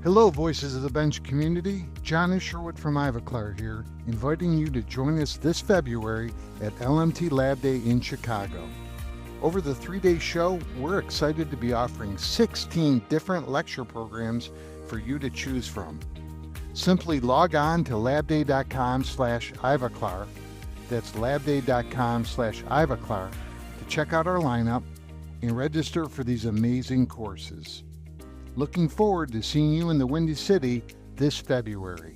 Hello, Voices of the Bench community. John Sherwood from Ivoclar here, inviting you to join us this February at LMT Lab Day in Chicago. Over the 3-day show, we're excited to be offering 16 different lecture programs for you to choose from. Simply log on to labday.com/Ivoclar, that's labday.com/Ivoclar, to check out our lineup and register for these amazing courses. Looking forward to seeing you in the Windy City this February.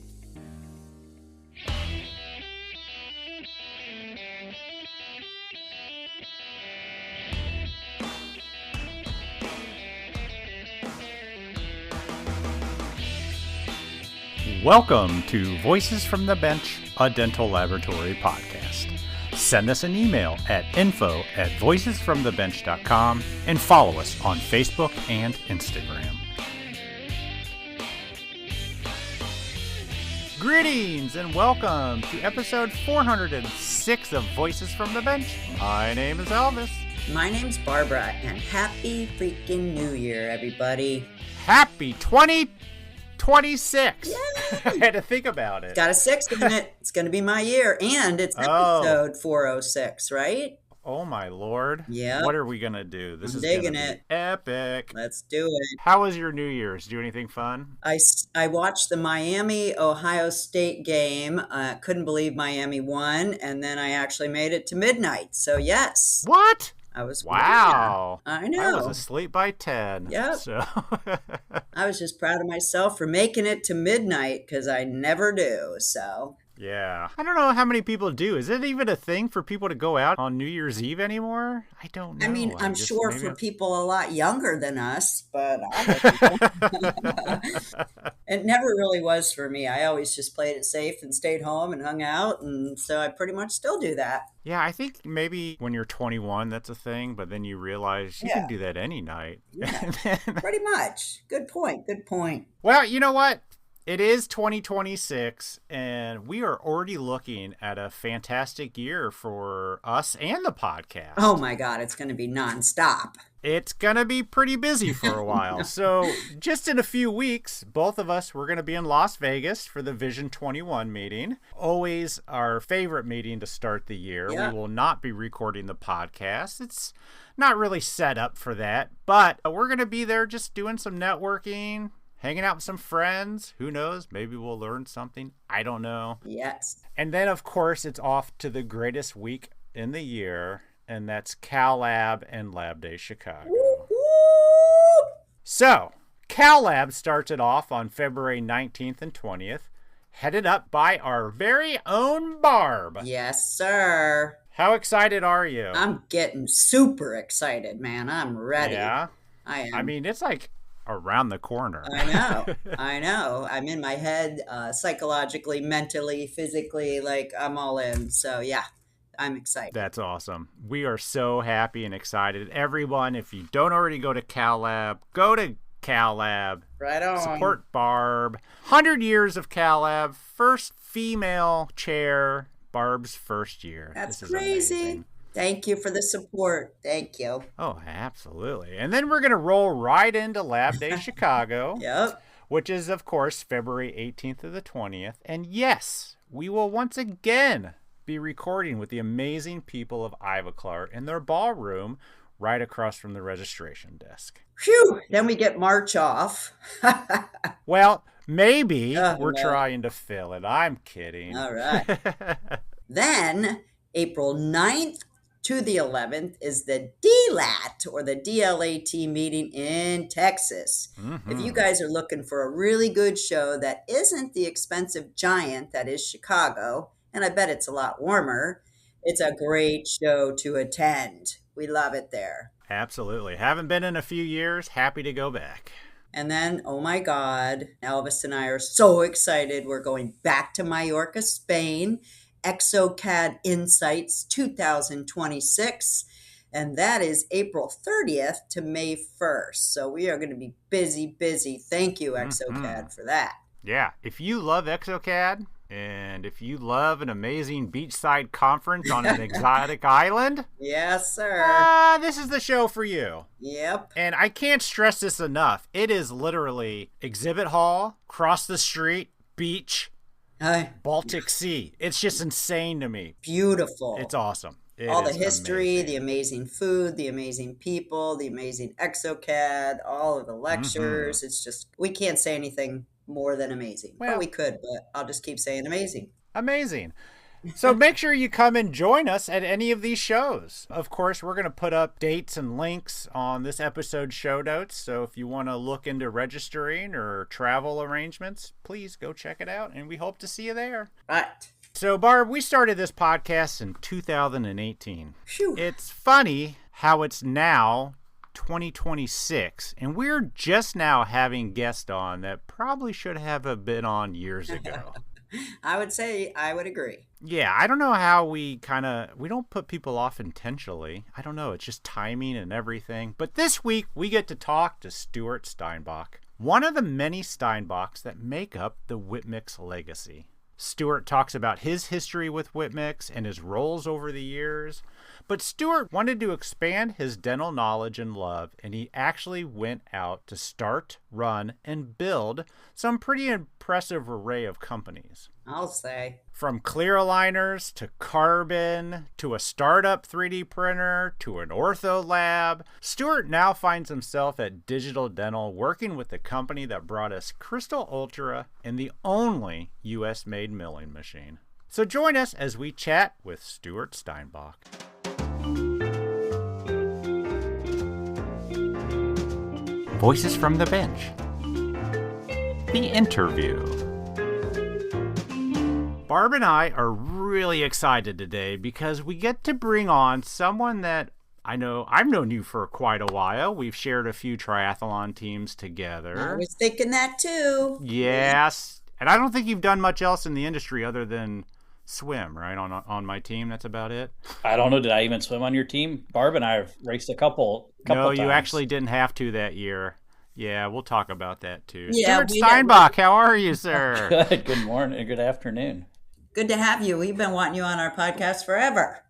Welcome to Voices from the Bench, a dental laboratory podcast. Send us an email at info@voicesfromthebench.com and follow us on Facebook and Instagram. Greetings and welcome to episode 406 of Voices from the Bench. My name is Elvis. My name's Barbara, and happy freaking New Year, everybody. Happy 2026. Yay! I had to think about it. Got a 6 in it. It's going to be my year, and it's episode 406, right? Oh my lord. Yeah. What are we going to do? This is digging gonna it. be epic. Let's do it. How was your New Year's? Do anything fun? I watched the Miami-Ohio State game. Couldn't believe Miami won, and then I actually made it to midnight. So, yes. What? I was Wow. Yeah, I know. I was asleep by 10. Yep. So I was just proud of myself for making it to midnight because I never do. So yeah. I don't know how many people do. Is it even a thing for people to go out on New Year's Eve anymore? I don't know. I mean, I'm sure for people a lot younger than us, but it never really was for me. I always just played it safe and stayed home and hung out. And so I pretty much still do that. Yeah, I think maybe when you're 21, that's a thing. But then you realize you can do that any night. Yeah, pretty much. Good point. Good point. Well, you know what? It is 2026, and we are already looking at a fantastic year for us and the podcast. Oh, my God. It's going to be nonstop. It's going to be pretty busy for a while. So just in a few weeks, both of us, we're going to be in Las Vegas for the Vision 21 meeting. Always our favorite meeting to start the year. Yeah. We will not be recording the podcast. It's not really set up for that, but we're going to be there just doing some networking, hanging out with some friends. Who knows? Maybe we'll learn something. I don't know. Yes. And then, of course, it's off to the greatest week in the year, and that's Cal Lab and Lab Day Chicago. Woo-hoo! So, Cal Lab starts it off on February 19th and 20th, headed up by our very own Barb. Yes, sir. How excited are you? I'm getting super excited, man. I'm ready. Yeah? I am. I mean, it's like around the corner. I know. I'm in my head psychologically, mentally, physically, like I'm all in. So yeah, I'm excited. That's awesome. We are so happy and excited. Everyone, if you don't already go to Cal Lab, go to Cal Lab. Right on. Support Barb. 100 years of Cal Lab. First female chair. Barb's first year. That's this crazy. Amazing. Thank you for the support. Thank you. Oh, absolutely. And then we're going to roll right into Lab Day Chicago. Yep. Which is, of course, February 18th to the 20th. And yes, we will once again be recording with the amazing people of Ivoclar in their ballroom right across from the registration desk. Phew. Then we get March off. Well, maybe Oh, we're no. trying to fill it. I'm kidding. All right. Then April 9th to the 11th is the DLAT or the DLAT meeting in Texas. Mm-hmm. If you guys are looking for a really good show that isn't the expensive giant that is Chicago, and I bet it's a lot warmer, it's a great show to attend. We love it there. Absolutely. Haven't been in a few years. Happy to go back. And then, oh my God, Elvis and I are so excited. We're going back to Mallorca, Spain. ExoCAD Insights 2026, and that is April 30th to May 1st. So we are going to be busy. Thank you, ExoCAD, for that. Yeah, if you love ExoCAD And if you love an amazing beachside conference on an exotic island, yes, sir. This is the show for you. Yep. And I can't stress this enough. It is literally exhibit hall, cross the street, beach, Baltic Sea. It's just insane to me. Beautiful. It's awesome. All the history, amazing. the amazing food, the amazing people, the amazing ExoCAD, all of the lectures. Mm-hmm. It's just, we can't say anything more than amazing. Well, we could, but I'll just keep saying amazing. Amazing. So make sure you come and join us at any of these shows. Of course, we're going to put up dates and links on this episode's show notes. So if you want to look into registering or travel arrangements, please go check it out. And we hope to see you there. Right. So, Barb, we started this podcast in 2018. Phew. It's funny how it's now 2026, and we're just now having guests on that probably should have been on years ago. I would say I would agree. Yeah, I don't know how we don't put people off intentionally. I don't know. It's just timing and everything. But this week, we get to talk to Stuart Steinbock, one of the many Steinbocks that make up the Whitmix legacy. Stuart talks about his history with Whitmix and his roles over the years. But Stuart wanted to expand his dental knowledge and love, and he actually went out to start, run, and build some pretty impressive array of companies. I'll say. From clear aligners to carbon to a startup 3D printer to an ortho lab, Stuart now finds himself at Digital Dental working with the company that brought us Crystal Ultra and the only US-made milling machine. So join us as we chat with Stuart Steinbock. Voices from the Bench. The interview. Barb and I are really excited today because we get to bring on someone that I know I've known you for quite a while. We've shared a few triathlon teams together. I was thinking that too. Yes. And I don't think you've done much else in the industry other than swim, right? On my team, that's about it. I don't know. Did I even swim on your team? Barb and I have raced a couple No, times. you actually didn't have to that year. Yeah, we'll talk about that too. Yeah, Stuart Steinbock, how are you, sir? Good. Good morning. Good afternoon. Good to have you. We've been wanting you on our podcast forever.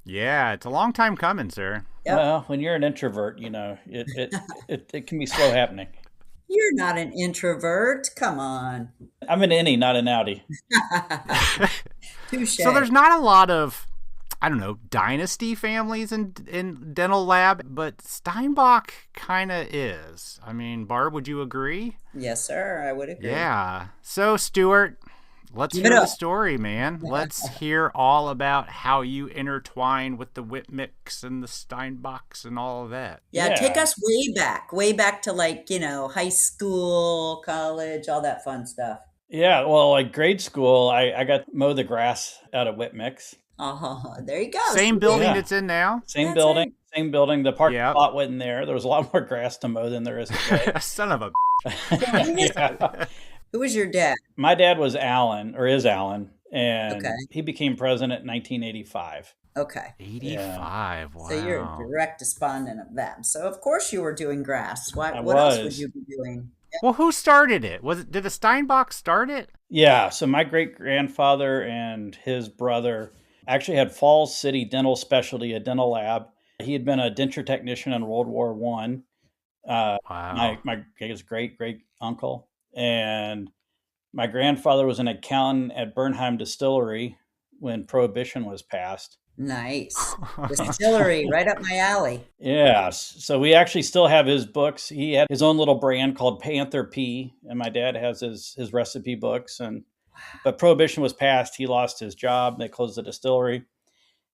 Yeah, it's a long time coming, sir. Yep. Well, when you're an introvert, you know, it can be slow happening. You're not an introvert. Come on. I'm an innie, not an outie. Touche. So there's not a lot of, I don't know, dynasty families in dental lab, but Steinbock kind of is. I mean, Barb, would you agree? Yes, sir. I would agree. Yeah. So, Stuart, let's hear the story, man. Let's hear all about how you intertwine with the Whitmix and the Steinbocks and all of that. Yeah, take us way back to high school, college, all that fun stuff. Yeah, well, like grade school, I got to mow the grass out of Whitmix. Oh, there you go. Same building it's in now? Same building. The parking lot wasn't there. There was a lot more grass to mow than there is today. Son of a Yeah. Who was your dad? My dad was Alan, or is Alan, and he became president in 1985. Okay. 85, yeah. Wow. So you're a direct descendant of them. So of course you were doing grass. What else would you be doing? Well, who started it? Did the Steinbock start it? Yeah, so my great-grandfather and his brother actually had Falls City Dental Specialty, a dental lab. He had been a denture technician in World War I. Wow. His great-great-uncle. And my grandfather was an accountant at Bernheim Distillery when Prohibition was passed. Nice. Distillery, right up my alley. Yeah. So we actually still have his books. He had his own little brand called Panther P, and my dad has his recipe books. But Prohibition was passed. He lost his job. They closed the distillery.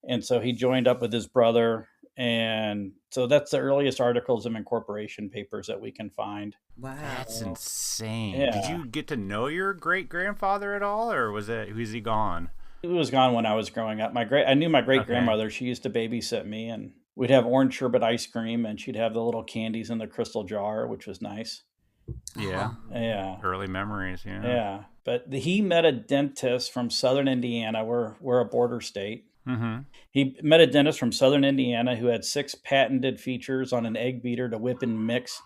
And so he joined up with his brother. And so that's the earliest articles of incorporation papers that we can find. Wow. That's insane. Yeah. Did you get to know your great-grandfather at all, or was he gone? He was gone when I was growing up. I knew my great-grandmother. She used to babysit me, and we'd have orange sherbet ice cream, and she'd have the little candies in the crystal jar, which was nice. Yeah. Yeah. Early memories, yeah. Yeah. But he met a dentist from southern Indiana. We're a border state. Mm-hmm. He met a dentist from southern Indiana who had 6 patented features on an egg beater to whip and mix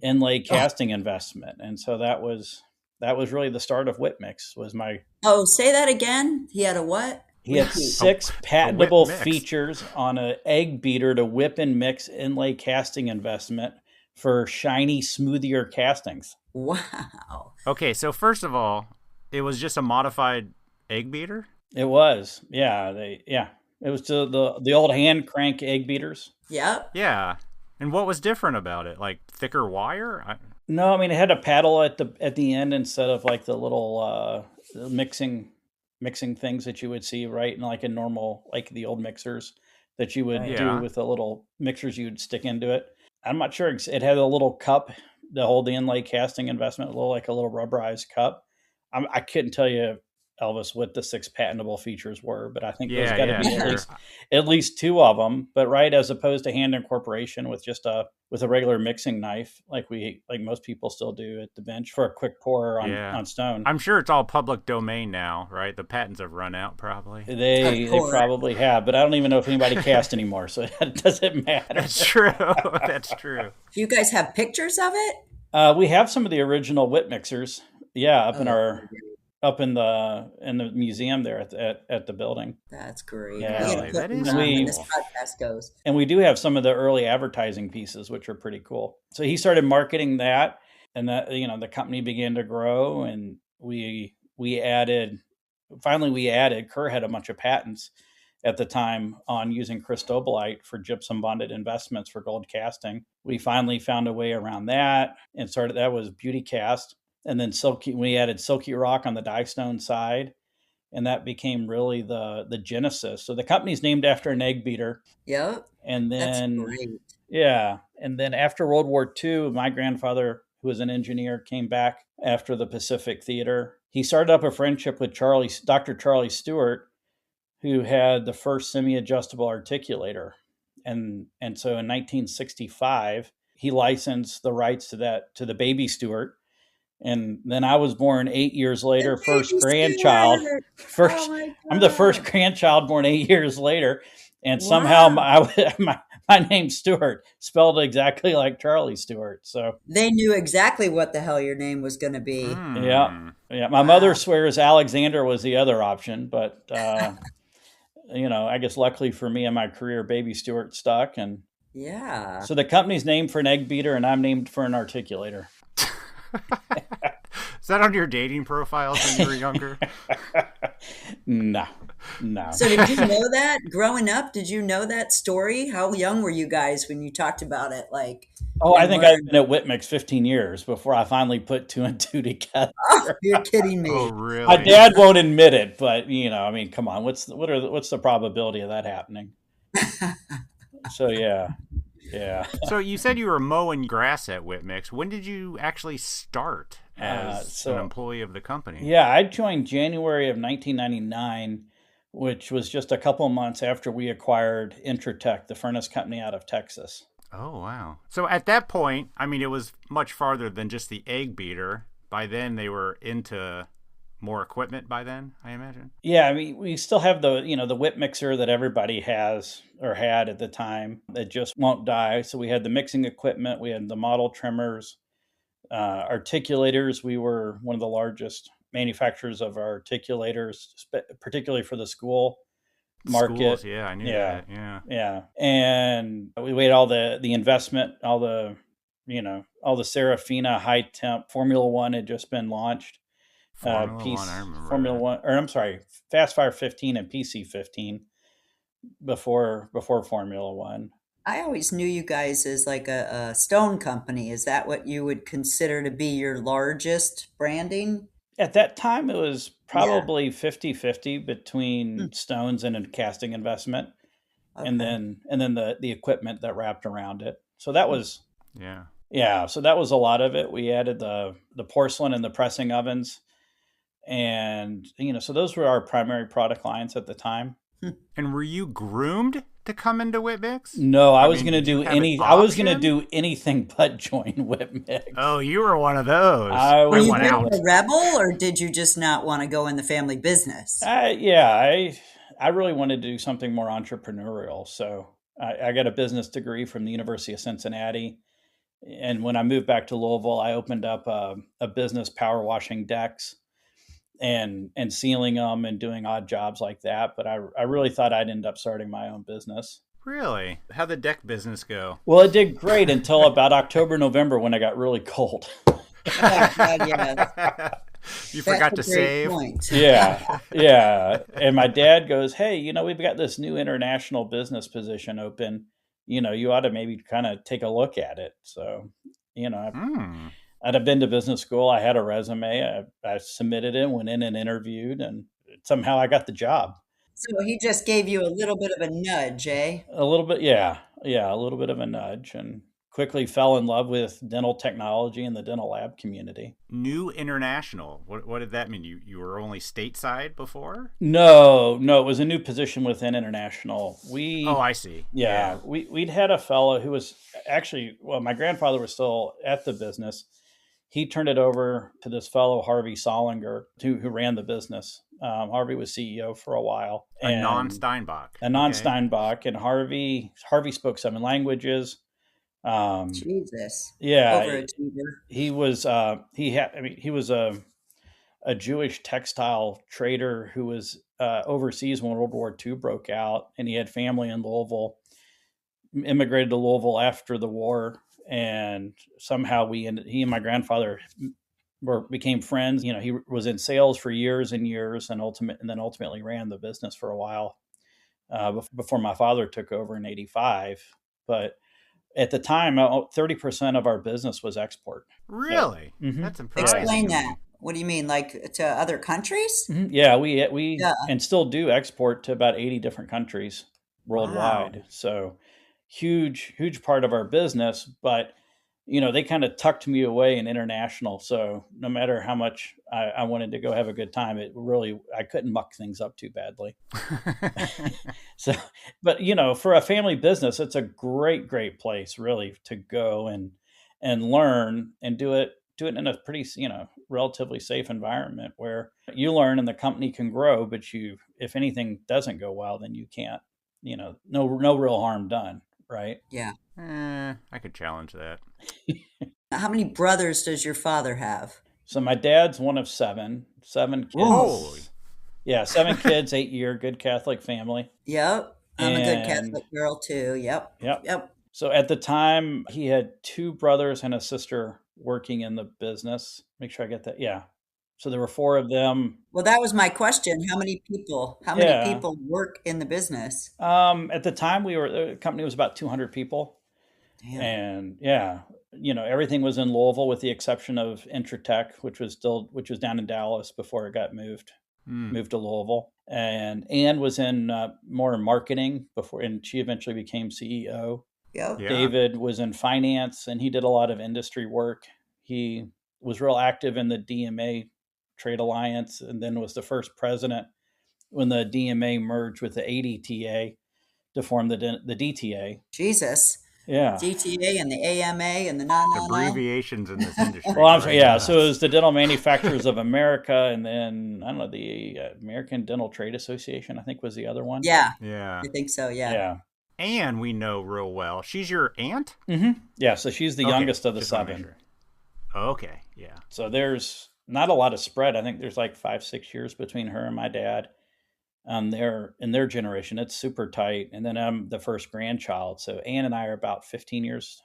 inlay casting investment. And so that was that was really the start of Whitmix. Was my Oh, say that again. He had a what? He had Repeat. 6 whip patentable mix. features on an egg beater to whip and mix inlay casting investment for shiny, smoothier castings. Wow. Okay, so first of all, it was just a modified egg beater? It was, yeah, it was the old hand crank egg beaters. Yep. Yeah. And what was different about it? Like thicker wire? No, I mean it had a paddle at the end instead of like the little mixing things that you would see right in like a normal, like the old mixers that you would Right. do Yeah. with the little mixers you'd stick into it. I'm not sure. It had a little cup to hold the inlay casting investment, like a little rubberized cup. I couldn't tell you, Elvis, what the 6 patentable features were, but I think there's got to Yeah, be sure. at least 2 of them. But right, as opposed to hand incorporation with just a regular mixing knife, like most people still do at the bench for a quick pour Yeah. on stone. I'm sure it's all public domain now, right? The patents have run out probably. They Of course. probably have, but I don't even know if anybody cast anymore, so it doesn't matter. That's true. That's true. Do you guys have pictures of it? We have some of the original whip mixers, yeah, up in the museum there at the building. That's great. Yeah. We gotta Really? put That them is on when cool. this podcast goes. And we do have some of the early advertising pieces, which are pretty cool. So he started marketing that, and that the company began to grow, and we added. Finally, we added. Kerr had a bunch of patents at the time on using cristobalite for gypsum bonded investments for gold casting. We finally found a way around that and started. That was Beauty Cast, and then we added Silky Rock on the dye stone side, and that became really the genesis. So the company's named after an egg beater. Yep. And That's then, great. yeah. And then after World War II, my grandfather, who was an engineer, came back after the Pacific Theater. He started up a friendship with Dr. Charlie Stewart, who had the first semi-adjustable articulator. And so in 1965, he licensed the rights to the baby Stewart. And then I was born 8 years later, The first baby grandchild. Stewart. First, Oh my I'm the God. first grandchild born 8 years later, and Wow. somehow my name's Stewart, spelled exactly like Charlie Stewart. So They knew exactly what the hell your name was going to be. Hmm. yeah. My mother swears Alexander was the other option, but I guess luckily for me and my career, baby Stewart stuck, and Yeah. so the company's named for an egg beater, and I'm named for an articulator. Is that on your dating profiles when you were younger? No. So did you know that growing up? Did you know that story? How young were you guys when you talked about it? Like, Oh, I and think I've learned- been at Whitmix 15 years before I finally put 2 and 2 together. Oh, you're kidding me. Oh, really? My dad won't admit it, but I mean, come on, what's the probability of that happening? So yeah. So you said you were mowing grass at Whitmix. When did you actually start as an employee of the company? Yeah, I joined January of 1999, which was just a couple months after we acquired Intratech, the furnace company out of Texas. Oh, wow. So at that point, I mean, it was much farther than just the egg beater. By then, they were into more equipment by then, I imagine. Yeah, I mean, we still have the whip mixer that everybody has or had at the time that just won't die. So we had the mixing equipment, we had the model trimmers, articulators. We were one of the largest manufacturers of articulators, particularly for the school market. Schools, yeah, I knew that. Yeah. And we had all the investment, all the Serafina high temp. Formula One had just been launched. Formula One, I remember. Formula that. One, or I'm sorry, Fast Fire 15 and PC 15 before Formula One. I always knew you guys as like a stone company. Is that what you would consider to be your largest branding? At that time, it was probably 50-50 between stones and a casting investment, Okay. and then the equipment that wrapped around it. So that was Yeah. so that was a lot of it. We added the porcelain and the pressing ovens, and so those were our primary product lines at the time. And were you groomed to come into Whitmix? No, I was mean, going to did you do have an I was going to option? do anything but join Whitmix. Oh, you were one of those. I Were was you went kind out. of a rebel, or did you just not want to go in the family business? I really wanted to do something more entrepreneurial. So I got a business degree from the University of Cincinnati, And when I moved back to Louisville, I opened up a business power washing decks and sealing them and doing odd jobs like that. But I really thought I'd end up starting my own business. Really? How'd the deck business go? Well, it did great until about October, November when it got really cold. Oh, God, yes. You That's forgot a to great save? point. Yeah. And my dad goes, "Hey, we've got this new international business position open. You ought to maybe kind of take a look at it." So, Hmm. I'd have been to business school. I had a resume. I submitted it, went in and interviewed, and somehow I got the job. So he just gave you a little bit of a nudge, eh? A little bit, yeah. Yeah, a little bit of a nudge, and quickly fell in love with dental technology and the dental lab community. New international. What did that mean? You were only stateside before? No, it was a new position within international. Oh, I see. Yeah, we'd had a fellow who was actually, well, my grandfather was still at the business. He turned it over to this fellow, Harvey Solinger, who ran the business. Harvey was CEO for a while. A non-Steinbock. A non-Steinbock. And Harvey spoke 7 languages. Jesus. Yeah. Overachiever. He was, he was a Jewish textile trader who was overseas when World War II broke out, and he had family in Louisville, immigrated to Louisville after the war. And somehow he and my grandfather became friends. He was in sales for years and years, and then ultimately ran the business for a while before my father took over in '85. But at the time, 30% of our business was export. Really? Mm-hmm. That's impressive. Explain that. What do you mean, like to other countries? Mm-hmm. Yeah, we and still do export to about 80 different countries worldwide. Wow. So huge part of our business, but they kind of tucked me away in international. So no matter how much I wanted to go have a good time, I couldn't muck things up too badly. So, but for a family business, it's a great place really to go and learn and do it in a pretty, relatively safe environment where you learn and the company can grow, but if anything doesn't go well, then you can't, no real harm done. Right. Yeah. I could challenge that. How many brothers does your father have? So my dad's one of 7 kids. Holy. Yeah, 7 kids, 8-year, good Catholic family. Yep. I'm a good Catholic girl too. Yep. So at the time, he had 2 brothers and a sister working in the business. Make sure I get that. Yeah. So there were 4 of them. Well, that was my question. How many people work in the business? At the time, the company was about 200 people. Damn. And yeah, everything was in Louisville with the exception of Intratech, which was down in Dallas before it got moved to Louisville. And Ann was in more marketing and she eventually became CEO. Yep. Yeah. David was in finance, and he did a lot of industry work. He was real active in the DMA Trade Alliance, and then was the first president when the DMA merged with the ADTA to form the DTA. Jesus. Yeah. DTA and the AMA and the abbreviations in this industry. Well, I'm sorry. Yeah. So it was the Dental Manufacturers of America, and then I don't know, the American Dental Trade Association, I think, was the other one. Yeah. Yeah. I think so. Yeah. Yeah. Anne, we know real well. She's your aunt? Mm-hmm. Yeah. So she's the youngest of the 7. Sure. Okay. Yeah. So there's not a lot of spread. I think there's like 5-6 years between her and my dad. In their generation, it's super tight. And then I'm the first grandchild. So Ann and I are about 17 years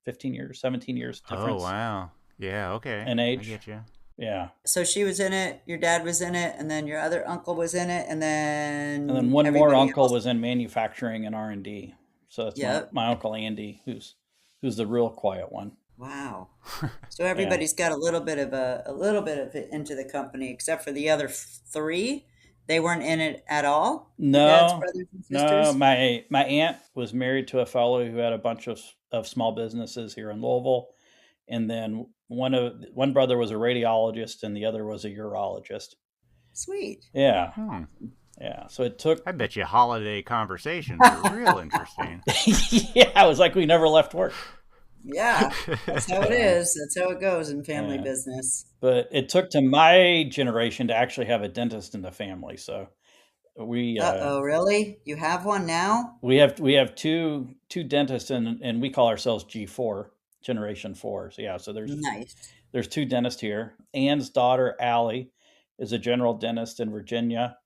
difference. Oh, wow. Yeah. Okay. In age. I get you. Yeah. So she was in it, your dad was in it, and then your other uncle was in it, and then one more everybody uncle else. was in manufacturing and R&D. So that's my uncle Andy, who's the real quiet one. Wow. So everybody's got a little bit of it into the company, except for the other 3. They weren't in it at all. No, Dad's brothers and sisters? no. My aunt was married to a fellow who had a bunch of small businesses here in Louisville, and then one brother was a radiologist and the other was a urologist. Sweet. Yeah. Yeah. So it took. I bet you holiday conversations are real interesting. Yeah, it was like we never left work. Yeah, that's how it is. That's how it goes in family business. But it took to my generation to actually have a dentist in the family. So we. Really? You have one now? We have two dentists, and we call ourselves G4. generation 4. So yeah, so Nice. there's 2 dentists here. Ann's daughter, Allie, is a general dentist in Virginia.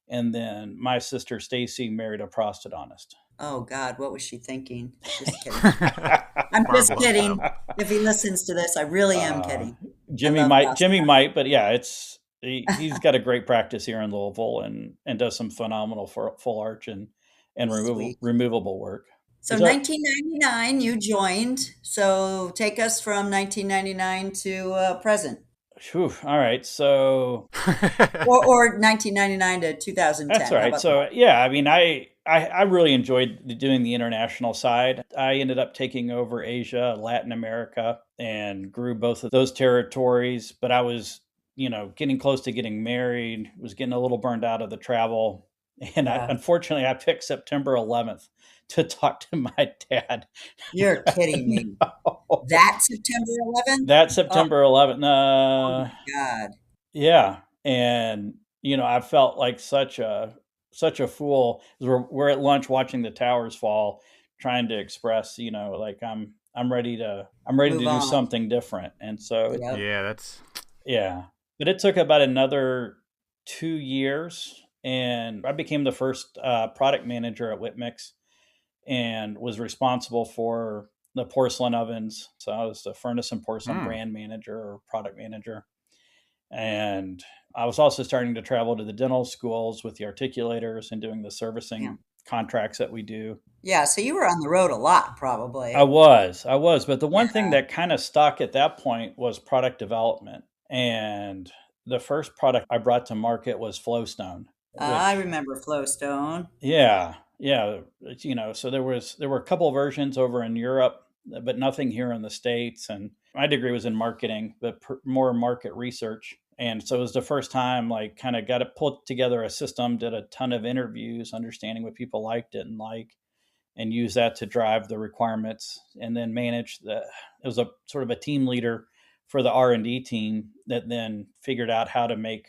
And then my sister, Stacy, married a prosthodontist. Oh God, what was she thinking? Just kidding. I'm Barb just loves kidding. them. If he listens to this, I really am kidding. I Jimmy love might, but yeah, he's got a great practice here in Louisville and does some phenomenal full arch and Sweet. removable work. So Is that 1999, you joined. So take us from 1999 to present, whew, all right? So or 1999 to 2010. that's all How right. about So that? yeah, I mean, I really enjoyed doing the international side. I ended up taking over Asia, Latin America, and grew both of those territories. But I was, getting close to getting married, was getting a little burned out of the travel. And Yeah. unfortunately, I picked September 11th to talk to my dad. You're kidding me. That September 11th? That Oh, September 11th. oh my God. Yeah, and I felt like such a fool. We're at lunch watching the towers fall, trying to express, like I'm ready to Move do on. something different. And so Yep. Yeah, that's yeah, but it took about another 2 years, and I became the first product manager at Whitmix, and was responsible for the porcelain ovens. So I was the furnace and porcelain brand manager or product manager. And I was also starting to travel to the dental schools with the articulators and doing the Yeah. servicing contracts that we do. Yeah. So you were on the road a lot, I probably. was, I was, but the one thing Yeah. that kind of stuck at that point was product development. And the first product I brought to market was Flowstone, I which, remember Flowstone. yeah, yeah, so there were a couple of versions over in Europe, but nothing here in the States. And my degree was in marketing, but more market research. And so it was the first time, like, kind of got to put together a system, did a ton of interviews, understanding what people liked, didn't like, and use that to drive the requirements, and then manage it was a sort of a team leader for the R&D team that then figured out how to make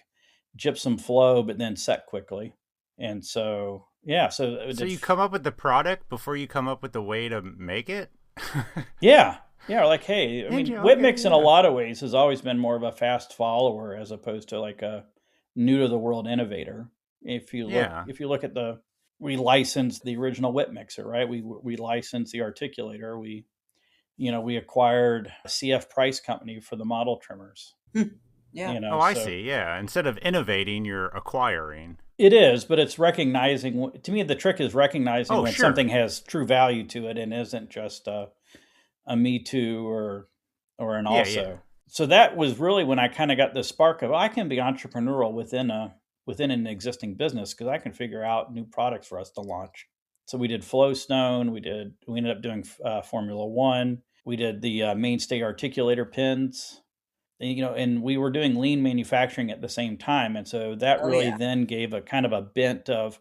gypsum flow, but then set quickly. And so, yeah, so it so did. you come up with the product before you come up with the way to make it? Yeah. Yeah. Like, hey, I Did mean, you? Okay, Whitmix in a yeah. lot of ways has always been more of a fast follower as opposed to like a new to the world innovator. Yeah. If you look at we licensed the original Whitmixer, right? We licensed the articulator. We acquired CF Price Company for the model trimmers, Yeah. Oh, I so see. Yeah. Instead of innovating, you're acquiring. it is, but it's recognizing, to me, the trick is recognizing Oh, when sure. something has true value to it and isn't just a me too or an Yeah, yeah. also. So that was really when I kind of got the spark of I can be entrepreneurial within an existing business because I can figure out new products for us to launch. So we did Flowstone, we ended up doing Formula One, we did the mainstay articulator pins, and we were doing lean manufacturing at the same time, and so that Oh, really yeah. then gave a kind of a bent of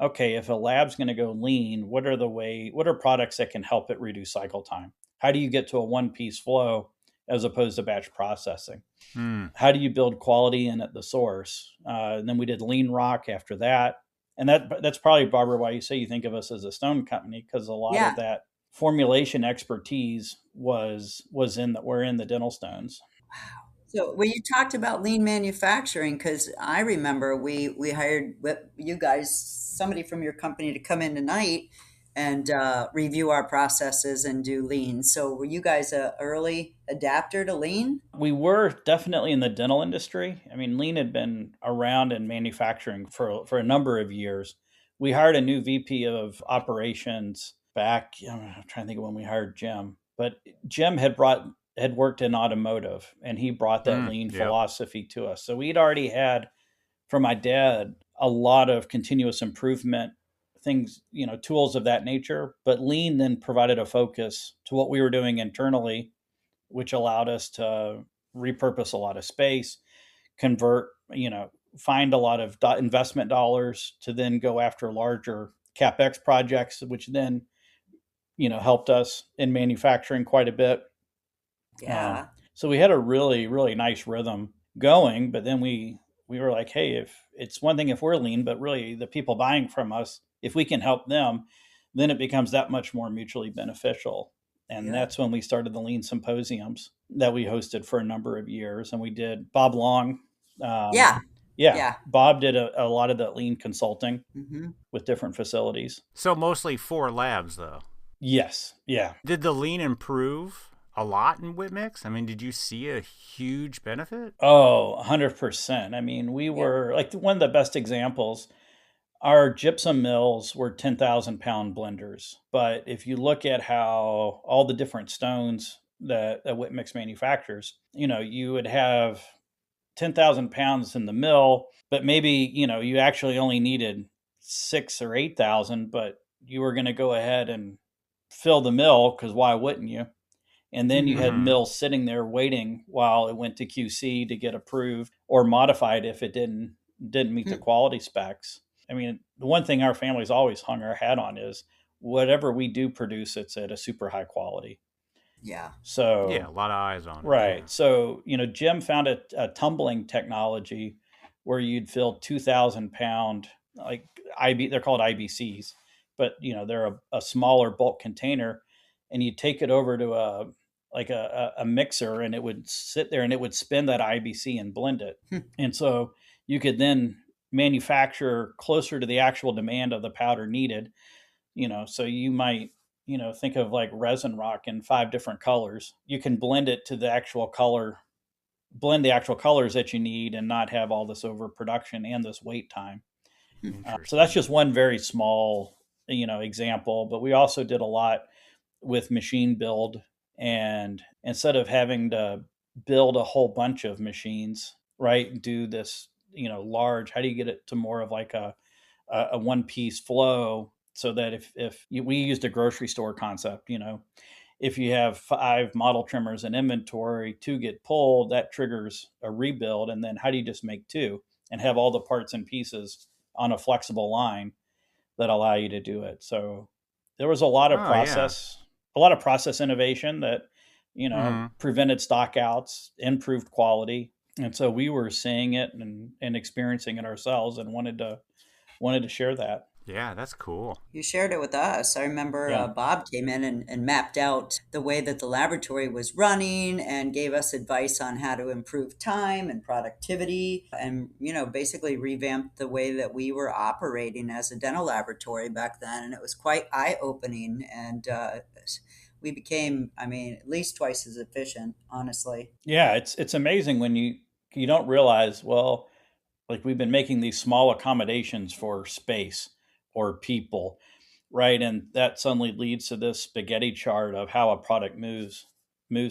okay, if a lab's going to go lean, what are products that can help it reduce cycle time? How do you get to a one piece flow as opposed to batch processing? Hmm. How do you build quality in at the source? And then we did lean rock after that. And that's probably, Barbara, why you say you think of us as a stone company, because a lot Yeah. of that formulation expertise we're in the dental stones. So, well, you talked about lean manufacturing because I remember we hired you guys, somebody from your company, to come in tonight and review our processes and do lean. So, were you guys a early adapter to lean? We were definitely in the dental industry. I mean, lean had been around in manufacturing for a number of years. We hired a new VP of operations back. I'm trying to think of when we hired Jim, but Jim had worked in automotive, and he brought that Hmm. lean Yep. philosophy to us. So we'd already had from my dad a lot of continuous improvement things, tools of that nature. But lean then provided a focus to what we were doing internally, which allowed us to repurpose a lot of space, convert, find a lot of investment dollars to then go after larger capex projects, which then helped us in manufacturing quite a bit. Yeah. So we had a really really nice rhythm going, but then we were like, hey, if it's one thing if we're lean, but really the people buying from us, if we can help them, then it becomes that much more mutually beneficial. And Yeah. that's when we started the lean symposiums that we hosted for a number of years. And we did Bob Long. Yeah. Yeah. Yeah. Bob did a lot of the lean consulting Hmm. with different facilities. So mostly 4 labs, though. Yes. Yeah. Did the lean improve a lot in Whitmix? I mean, did you see a huge benefit? Oh, 100%. I mean, we were like one of the best examples. Our gypsum mills were 10,000 pound blenders. But if you look at how all the different stones that Whitmix manufactures, you would have 10,000 pounds in the mill, but maybe, you actually only needed 6 or 8,000, but you were going to go ahead and fill the mill because why wouldn't you? And then you had Mhm. mills sitting there waiting while it went to QC to get approved or modified if it didn't meet the quality specs. I mean, the one thing our family's always hung our hat on is whatever we do produce, it's at a super high quality. Yeah. So Yeah, a lot of eyes on it. right. Yeah. So, Jim found a tumbling technology where you'd fill 2,000 pound, like they're called IBCs, but they're a smaller bulk container, and you take it over to a mixer, and it would sit there and it would spin that IBC and blend it. And so you could then manufacture closer to the actual demand of the powder needed. So you might think of like resin rock in 5 different colors. You can blend it to the actual color, blend the actual colors that you need, and not have all this overproduction and this wait time. So that's just one very small example, but we also did a lot with machine build. And instead of having to build a whole bunch of machines, right, do this large, how do you get it to more of like a one piece flow, so that we used a grocery store concept, if you have 5 model trimmers in inventory, 2 get pulled, that triggers a rebuild. And then how do you just make 2 and have all the parts and pieces on a flexible line that allow you to do it? So there was a lot of process innovation that, prevented stockouts, improved quality. And so we were seeing it and experiencing it ourselves, and wanted to share that. Yeah, that's cool. You shared it with us. I remember Yeah. Bob came in and mapped out the way that the laboratory was running and gave us advice on how to improve time and productivity and, basically revamped the way that we were operating as a dental laboratory back then. And it was quite eye-opening. And we became, at least twice as efficient, honestly. Yeah, it's amazing when you don't realize, well, like we've been making these small accommodations for space or people, right? And that suddenly leads to this spaghetti chart of how a product moves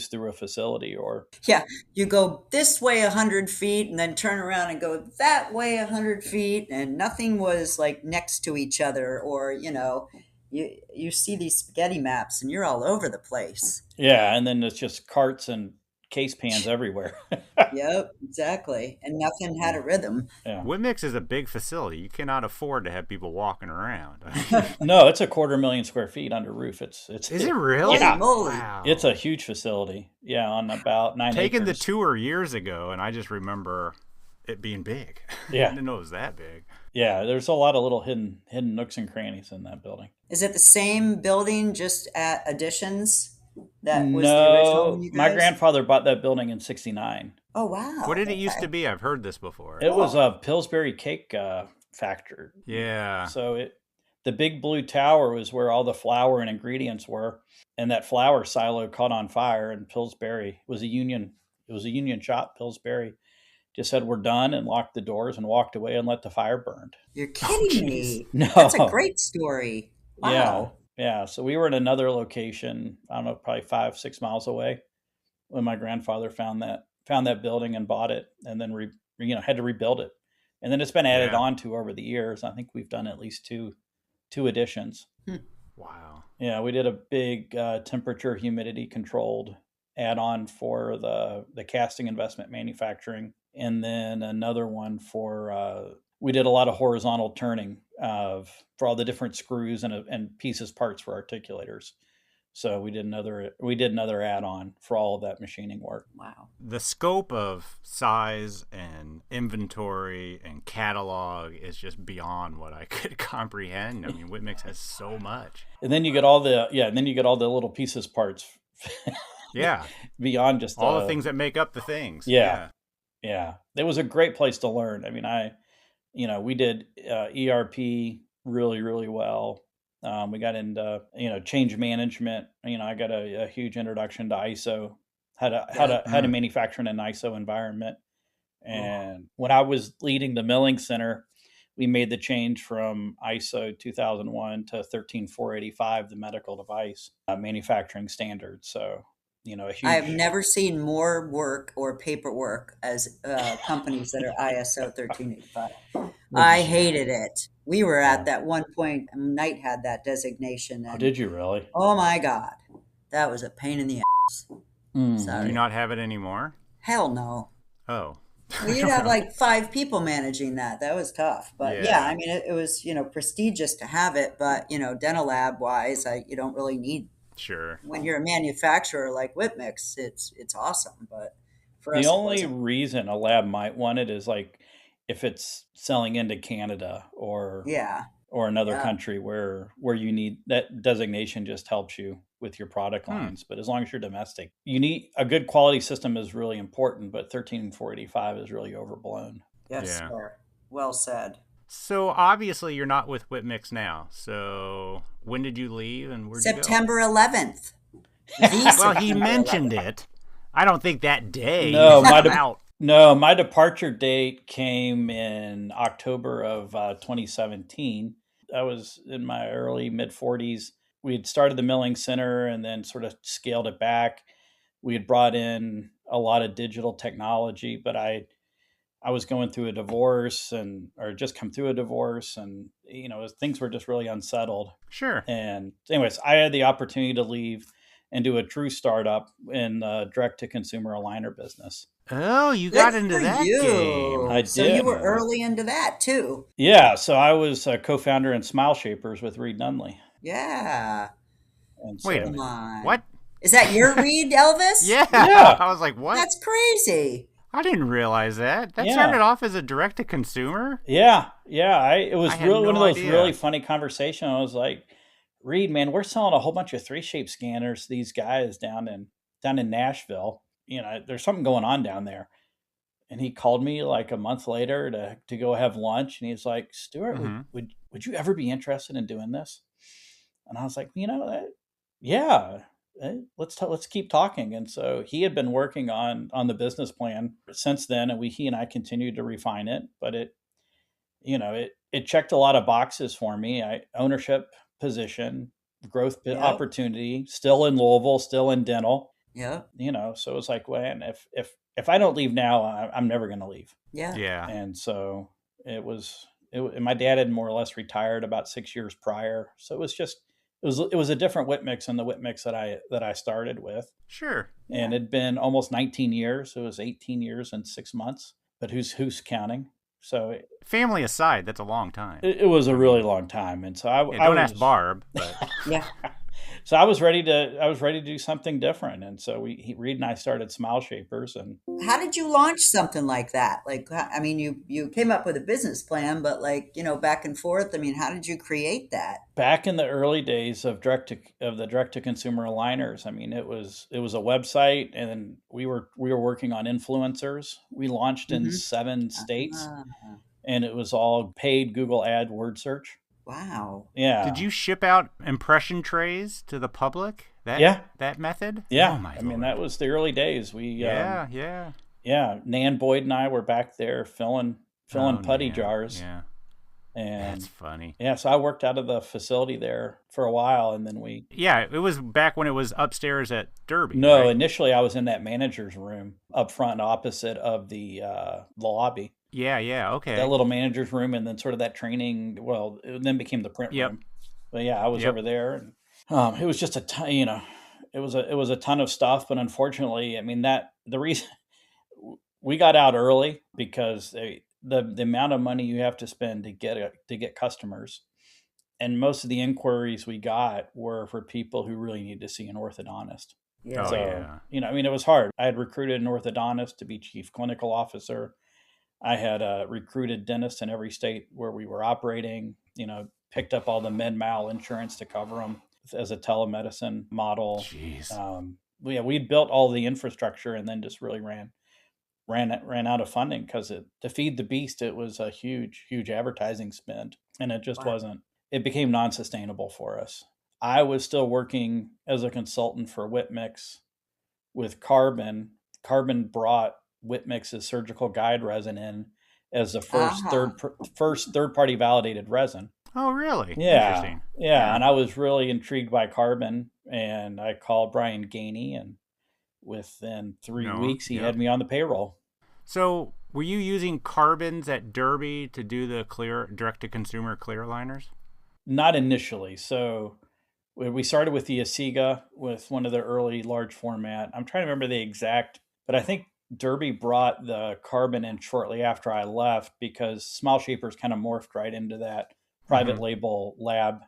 through a facility. Or Yeah, you go this way 100 feet and then turn around and go that way 100 feet, and nothing was like next to each other, or you see these spaghetti maps and you're all over the place. yeah, and then it's just carts and case pans everywhere. Yep, exactly, and nothing had a rhythm. Yeah. Whitmix is a big facility. You cannot afford to have people walking around. No, it's 250,000 square feet under roof. Is it really? Yeah. Moly. Wow. It's a huge facility. Yeah, on about 9 Taken the acres. tour years ago, and I just remember it being big. Yeah. I didn't know it was that big. Yeah, there's a lot of little hidden nooks and crannies in that building. Is it the same building, just at additions? That was the original one, you guys? My grandfather bought that building in '69. Oh, wow. What did it used to be? I've heard this before. It was a Pillsbury cake factory. Yeah. So the big blue tower was where all the flour and ingredients were, and that flour silo caught on fire. And Pillsbury was a union. It was a union shop. Pillsbury just said, "We're done," and locked the doors and walked away and let the fire burn. You're kidding me. No. That's a great story. Wow. Yeah. Yeah. So we were in another location, I don't know, probably 5-6 miles away, when my grandfather found that building and bought it, and then had to rebuild it. And then it's been added on to over the years. I think we've done at least two additions. Wow. Yeah, we did a big temperature humidity controlled add-on for the casting investment manufacturing, and then another one for we did a lot of horizontal turning for all the different screws and pieces, parts for articulators. So we did another add-on for all of that machining work. Wow. The scope of size and inventory and catalog is just beyond what I could comprehend. I mean, Whitmix has so much. And then you get all the little pieces parts. Yeah. Beyond just all the things that make up the things. Yeah. It was a great place to learn. I mean, we did ERP really, really well. We got into, change management. I got a huge introduction to ISO, how to manufacture in an ISO environment. And when I was leading the milling center, we made the change from ISO 2001 to 13485, the medical device manufacturing standard. So, I've never seen more work or paperwork as companies that are ISO 1385. I hated it. We were at that one point, Knight had that designation. And, did you really? Oh my God. That was a pain in the ass. Do you not have it anymore? Hell no. Oh. Well, you'd have like 5 people managing that. That was tough. But yeah, I mean, it was, prestigious to have it. But, dental lab wise, you don't really need. Sure. When you're a manufacturer like Whitmix, it's awesome. But for us, the only reason a lab might want it is like if it's selling into Canada or another country where you need that designation, just helps you with your product lines. But as long as you're domestic, you need a good quality system is really important. But 13485 is really overblown. Yes, sir. Well said. So obviously you're not with Whitmix now. So when did you leave and where'd September you go? 11th. Well, he mentioned it. I don't think that day. No, my departure date came in October of 2017. I was in my early mid 40s. We had started the milling center and then sort of scaled it back. We had brought in a lot of digital technology, but I was going through a divorce or just come through a divorce, and things were just really unsettled. Sure. And anyways, I had the opportunity to leave and do a true startup in the direct to consumer aligner business. Oh, you got into that game. I did. So you were early into that too. Yeah. So I was a co-founder in Smile Shapers with Reed Nunley. Yeah. And so, wait a minute. What? Is that your Reed, Elvis? Yeah. I was like, what? That's crazy. I didn't realize that. That started off as a direct-to-consumer? Yeah. It was really one of those idea. really funny conversations. I was like, Reed, man, we're selling a whole bunch of 3Shape scanners to these guys down in Nashville. There's something going on down there. And he called me like a month later to go have lunch. And he's like, Stuart, would you ever be interested in doing this? And I was like, yeah. Let's keep talking. And so he had been working on the business plan since then, and he and I continued to refine it. But it checked a lot of boxes for me. Ownership position, growth opportunity, still in Louisville, still in dental. Yeah. So it's like, man, if I don't leave now, I'm never going to leave. Yeah. Yeah. And so and my dad had more or less retired about 6 years prior. So it was a different Whitmix than the Whitmix that I started with. Sure. And it'd been almost 19 years. It was 18 years and 6 months. But who's counting? So family aside, that's a long time. It was a really long time. And so don't ask Barb, but yeah. So I was ready to do something different. And so Reed and I started Smile Shapers. And how did you launch something like that? Like, I mean, you came up with a business plan, but back and forth. I mean, how did you create that? Back in the early days of the direct to consumer aligners, I mean, it was a website, and then we were working on influencers. We launched in 7 states, and it was all paid Google ad word search. Wow. Yeah. Did you ship out impression trays to the public? That method? Yeah. Oh my I mean, that was the early days. Yeah. Nan Boyd and I were back there filling putty jars. Yeah. And that's funny. Yeah. So I worked out of the facility there for a while, and then it was back when it was upstairs at Derby. No, right? Initially I was in that manager's room up front opposite of the lobby. Yeah, okay. That little manager's room, and then sort of that training. Well, it then became the print room. But yeah, I was over there, and it was just a ton. It was a ton of stuff. But unfortunately, I mean, the reason we got out early because the amount of money you have to spend to get customers, and most of the inquiries we got were for people who really need to see an orthodontist. Yeah. So, I mean, it was hard. I had recruited an orthodontist to be chief clinical officer. I had recruited dentists in every state where we were operating, picked up all the med-mal insurance to cover them as a telemedicine model. Jeez. We'd built all the infrastructure and then just really ran out of funding because to feed the beast, it was a huge, huge advertising spend, and it just wasn't. It became non-sustainable for us. I was still working as a consultant for Whitmix with Carbon. Carbon brought Whitmix's surgical guide resin in as the first third-party validated resin. Oh, really? Yeah. Interesting. Yeah, and I was really intrigued by Carbon, and I called Brian Gainey, and within 3 weeks, he had me on the payroll. So were you using Carbons at Derby to do the clear direct-to-consumer clear aligners? Not initially. So we started with the Asiga with one of the early large format. I'm trying to remember the exact, but I think Derby brought the Carbon in shortly after I left because Smile Shapers kind of morphed right into that private label lab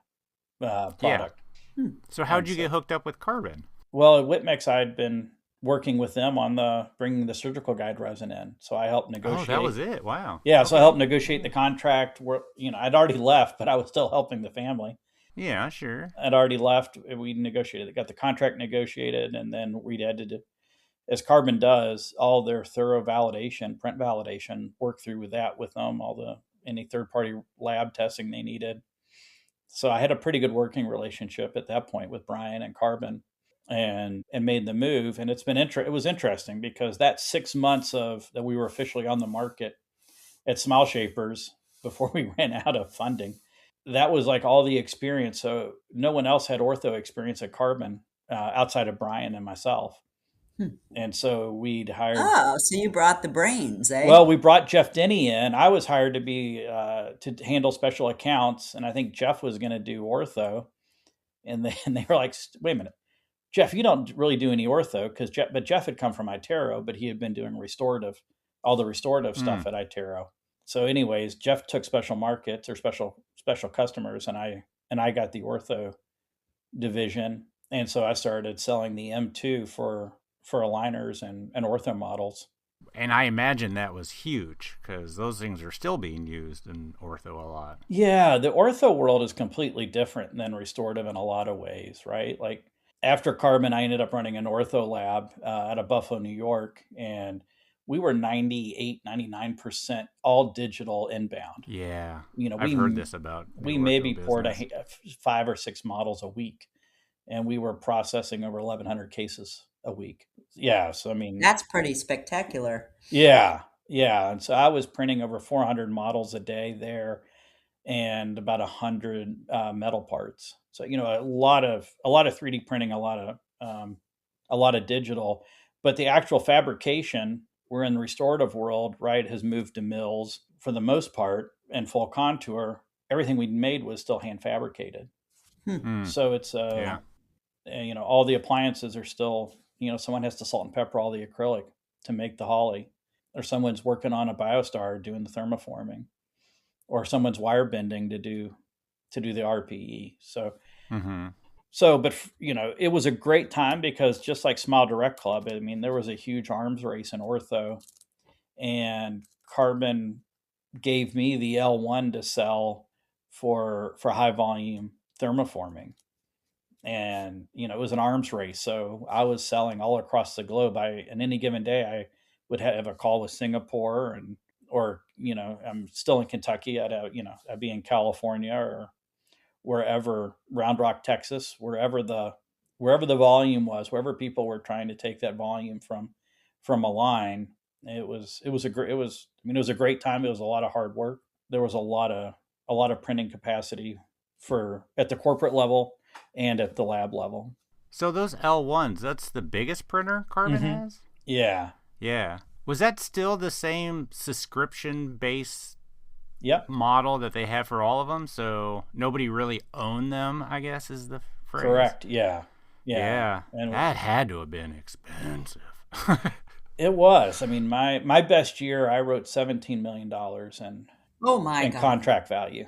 product. Yeah. So how'd you get hooked up with Carbon? Well, at Whitmix, I'd been working with them on bringing the surgical guide resin in. So I helped negotiate. Oh, that was it. Wow. Yeah. Okay. So I helped negotiate the contract where, I'd already left, but I was still helping the family. Yeah, sure. I'd already left. We negotiated, got the contract negotiated, and then we had to, as Carbon does, all their thorough validation, print validation, work through with that with them, any third-party lab testing they needed. So I had a pretty good working relationship at that point with Brian and Carbon, and made the move. And it was interesting because that 6 months that we were officially on the market at Smile Shapers before we ran out of funding, that was like all the experience. So no one else had ortho experience at Carbon outside of Brian and myself. And so we'd hired. Oh, so you brought the brains, eh? Well, we brought Jeff Denny in. I was hired to be to handle special accounts, and I think Jeff was going to do ortho. And they were like, "Wait a minute, Jeff, you don't really do any ortho," but Jeff had come from Itero, but he had been doing all the restorative stuff at Itero. So, anyways, Jeff took special markets or special customers, and I got the ortho division, and so I started selling the M2 for aligners and ortho models. And I imagine that was huge because those things are still being used in ortho a lot. Yeah, the ortho world is completely different than restorative in a lot of ways, right? Like after Carbon, I ended up running an ortho lab out of Buffalo, New York, and we were 98, 99% all digital inbound. Yeah, I've heard this about. We maybe poured 5 or 6 models a week, and we were processing over 1,100 cases a week. Yeah. So, that's pretty spectacular. Yeah. Yeah. And so I was printing over 400 models a day there and about 100 metal parts. So, a lot of 3D printing, a lot of digital, but the actual fabrication, we're in the restorative world, right, has moved to mills for the most part and full contour. Everything we made was still hand fabricated. So it's, all the appliances are still, someone has to salt and pepper all the acrylic to make the Holly, or someone's working on a Biostar doing the thermoforming, or someone's wire bending to do the RPE. So, but it was a great time because just like Smile Direct Club, there was a huge arms race in ortho, and Carbon gave me the L1 to sell for high volume thermoforming. And, it was an arms race. So I was selling all across the globe. In any given day, I would have a call with Singapore or I'm still in Kentucky. I'd be in California or wherever, Round Rock, Texas, wherever the volume was, wherever people were trying to take that volume from a line. It was a great time. It was a lot of hard work. There was a lot of printing capacity at the corporate level and at the lab level. So those L1s, that's the biggest printer Carbon has? Yeah. Yeah. Was that still the same subscription-based model that they have for all of them? So nobody really owned them, I guess is the phrase. Correct. Yeah. And that had to have been expensive. It was. My best year, I wrote $17 million in contract value.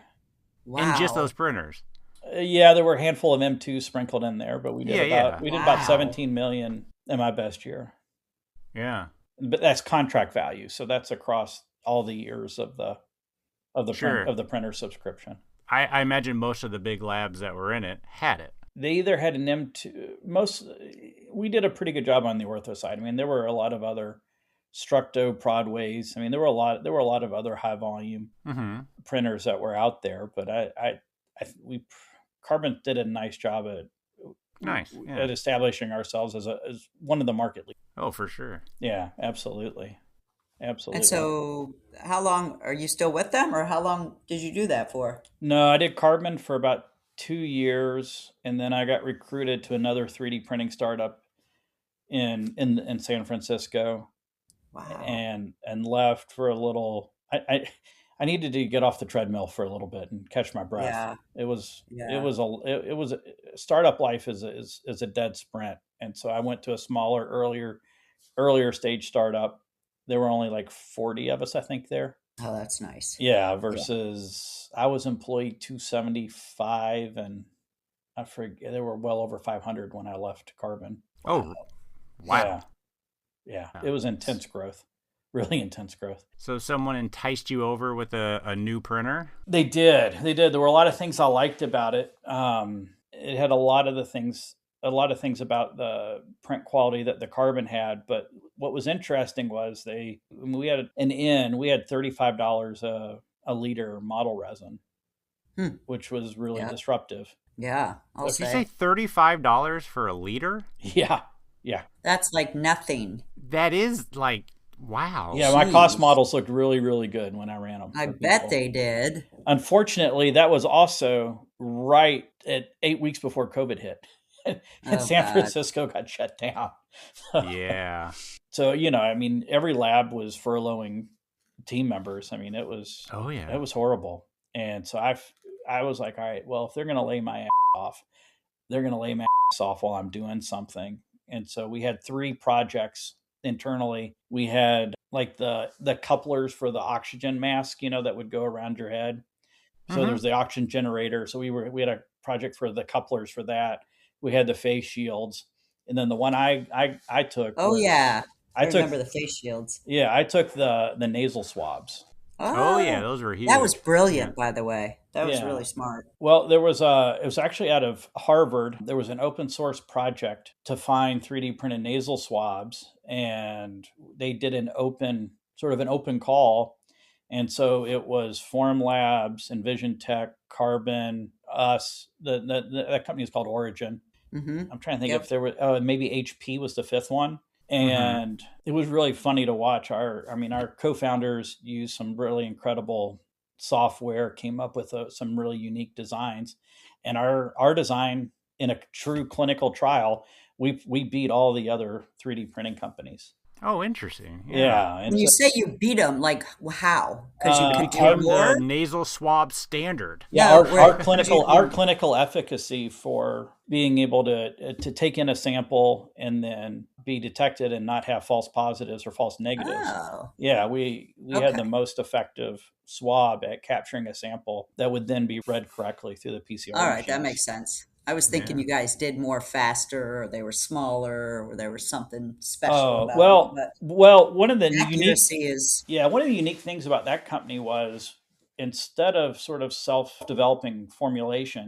Wow. In just those printers. There were a handful of M2 sprinkled in there, but we did about 17 million in my best year. Yeah. But that's contract value. So that's across all the years of the Sure. of the printer subscription. I imagine most of the big labs that were in it had it. They either had an M2. We did a pretty good job on the ortho side. I mean, there were a lot of other Structo Prodways. I mean, there were a lot of other high volume printers that were out there. But Carbon did a nice job at establishing ourselves as one of the market leaders. Oh, for sure. Yeah, absolutely. And so, how long are you still with them, or how long did you do that for? No, I did Carbon for about 2 years, and then I got recruited to another 3D printing startup in San Francisco. Wow. And left for a little. I needed to get off the treadmill for a little bit and catch my breath. Yeah. It was startup life is a dead sprint, and so I went to a smaller, earlier stage startup. There were only like 40 of us, I think, there. Oh, that's nice. Yeah, versus I was employee 275, and I forget, there were well over 500 when I left Carbon. Oh, wow. Yeah. It was intense growth, really intense growth. So someone enticed you over with a new printer? They did. There were a lot of things I liked about it. It had a lot of things about the print quality that the Carbon had, but what was interesting was we had $35 a liter model resin, which was really disruptive. Yeah, Did you say $35 for a liter? Yeah. That's like nothing. That is like, wow. Yeah, my cost models looked really, really good when I ran them. I bet they did. Unfortunately, that was also right at 8 weeks before COVID hit. And San Francisco got shut down. Yeah. So, I mean, every lab was furloughing team members. I mean, it was it was horrible. And so I was like, all right, well, if they're going to lay my ass off, they're going to lay my ass off while I'm doing something. And so we had 3 projects internally. We had like the couplers for the oxygen mask, that would go around your head. So there's the oxygen generator. So we had a project for the couplers for that. We had the face shields, and then the one I took. Oh yeah, I remember the face shields. Yeah, I took the nasal swabs. Oh yeah, those were huge. That was brilliant, by the way. That was really smart. Well, it was actually out of Harvard. There was an open source project to find 3D printed nasal swabs, and they did an open call. And so it was Form Labs, Envision Tech, Carbon, us. That company is called Origin. I'm trying to think if there were maybe HP was the 5th one. And it was really funny to watch. Our co-founders used some really incredible software, came up with some really unique designs, and our design in a true clinical trial, we beat all the other 3D printing companies. Oh, interesting. Yeah. When you say you beat them, like how? Because you became the nasal swab standard. Yeah, our clinical efficacy for being able to take in a sample and then be detected and not have false positives or false negatives. Oh. Yeah, we had the most effective swab at capturing a sample that would then be read correctly through the PCR. All right, machines. that makes sense. I was thinking you guys did more faster, or they were smaller, or there was something special about them. Well, one of the unique things about that company was, instead of sort of self-developing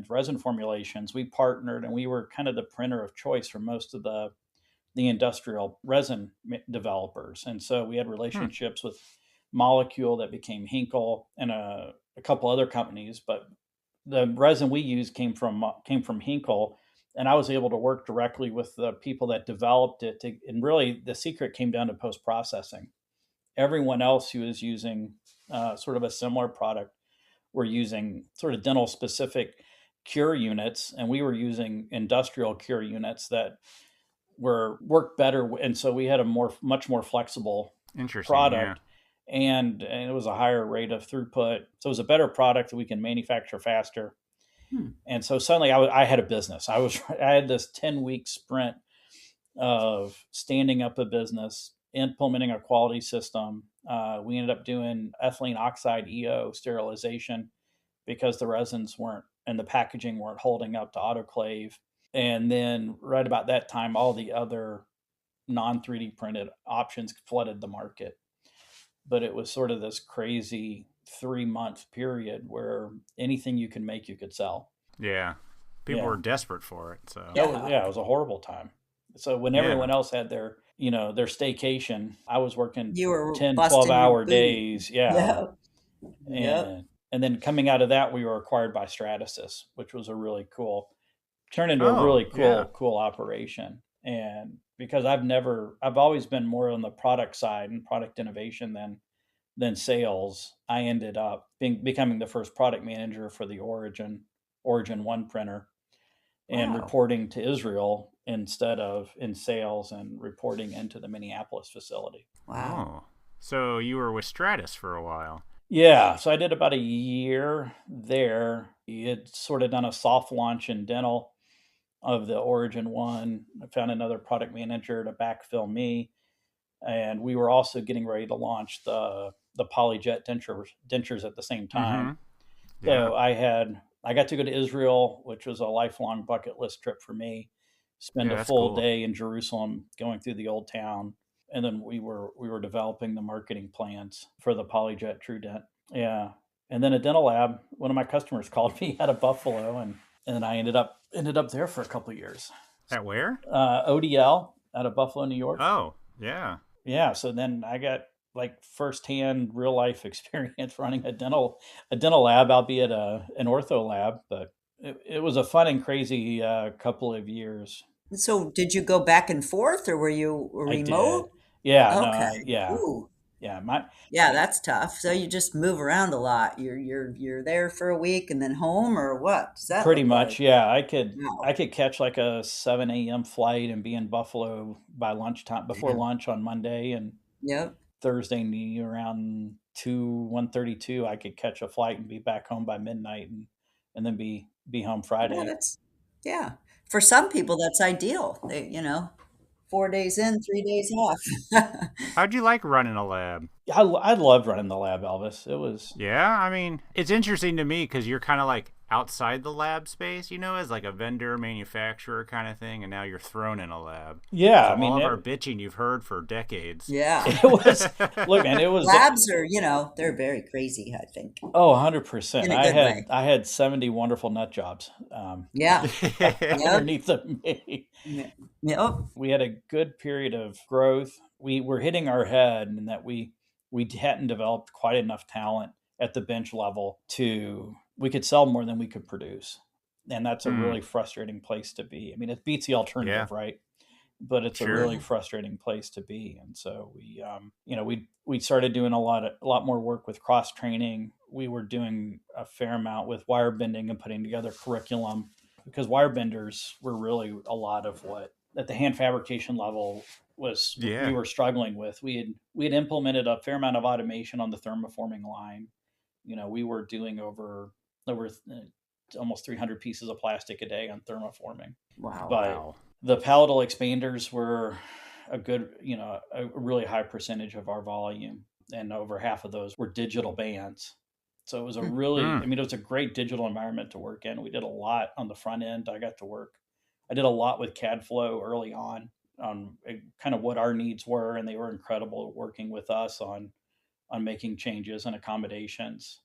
resin formulations, we partnered, and we were kind of the printer of choice for most of the industrial resin developers. And so we had relationships with Molecule that became Hinkle and a couple other companies, but the resin we used came from Hinkle, and I was able to work directly with the people that developed it. And really, the secret came down to post-processing. Everyone else who was using sort of a similar product were using sort of dental-specific cure units, and we were using industrial cure units that worked better. And so we had a much more flexible product. Yeah. And it was a higher rate of throughput. So it was a better product that we can manufacture faster. And so suddenly I had a business. I had this 10-week sprint of standing up a business, implementing a quality system. We ended up doing ethylene oxide EO sterilization because the resins and the packaging weren't holding up to autoclave. And then right about that time, all the other non-3D printed options flooded the market. but it was sort of this crazy 3-month period where anything you could make, you could sell. Yeah. People were desperate for it. So it was a horrible time. So when everyone else had their, their staycation, I was working You were 10, busting your 12-hour boot. days. Yeah. Yep. And then coming out of that, we were acquired by Stratasys, which was turned into a really cool operation. And because I've always been more on the product side and product innovation than sales, I ended up becoming the first product manager for the Origin 1 printer, and reporting to Israel instead of in sales, and reporting into the Minneapolis facility. Wow. Oh. So you were with Stratus for a while. Yeah, so I did about a year there. He had sort of done a soft launch in dental of the Origin 1. I found another product manager to backfill me. And we were also getting ready to launch the PolyJet dentures at the same time. Mm-hmm. Yeah. So I got to go to Israel, which was a lifelong bucket list trip for me. Spend a full day in Jerusalem going through the old town. And then we were developing the marketing plans for the PolyJet TrueDent. Yeah. And then a dental lab, one of my customers called me out of Buffalo, and then I ended up there for a couple of years. At where? ODL out of Buffalo, New York. Oh, yeah. Yeah. So then I got like firsthand real life experience running a dental lab, albeit an ortho lab, but it was a fun and crazy couple of years. So did you go back and forth, or were you remote? I did. Yeah. Okay. Yeah. Ooh. Yeah. That's tough. So you just move around a lot. You're there for a week and then home, or what? Does that pretty look much? like? Yeah. Wow. I could catch like a 7 a.m. flight and be in Buffalo by lunchtime, before lunch on Monday, and Yep. Thursday around 1:32, I could catch a flight and be back home by midnight, and then be home Friday. Yeah. For some people, that's ideal. 4 days in, 3 days off. How'd you like running a lab? I loved running the lab, Elvis. It was I mean, it's interesting to me because you're kind of like outside the lab space, as like a vendor, manufacturer kind of thing, and now you're thrown in a lab. Yeah, so I mean, all of our bitching you've heard for decades. Yeah. It was, look, man, it was labs are, they're very crazy, I think. Oh, 100%. In a good way. I had 70 wonderful nut jobs. Yeah. Underneath me. Yep. We had a good period of growth. We were hitting our head, in that we hadn't developed quite enough talent at the bench level we could sell more than we could produce. And that's a really frustrating place to be. I mean, it beats the alternative, right? But it's a really frustrating place to be. And so we started doing a lot more work with cross training. We were doing a fair amount with wire bending and putting together curriculum, because wire benders were really a lot of what at the hand fabrication level we were struggling with. We had implemented a fair amount of automation on the thermoforming line. We were doing over almost 300 pieces of plastic a day on thermoforming. Wow. But the palatal expanders were a really high percentage of our volume, and over half of those were digital bands. So it was it was a great digital environment to work in. We did a lot on the front end. I did a lot with CAD Flow early on kind of what our needs were, and they were incredible working with us on making changes and accommodations.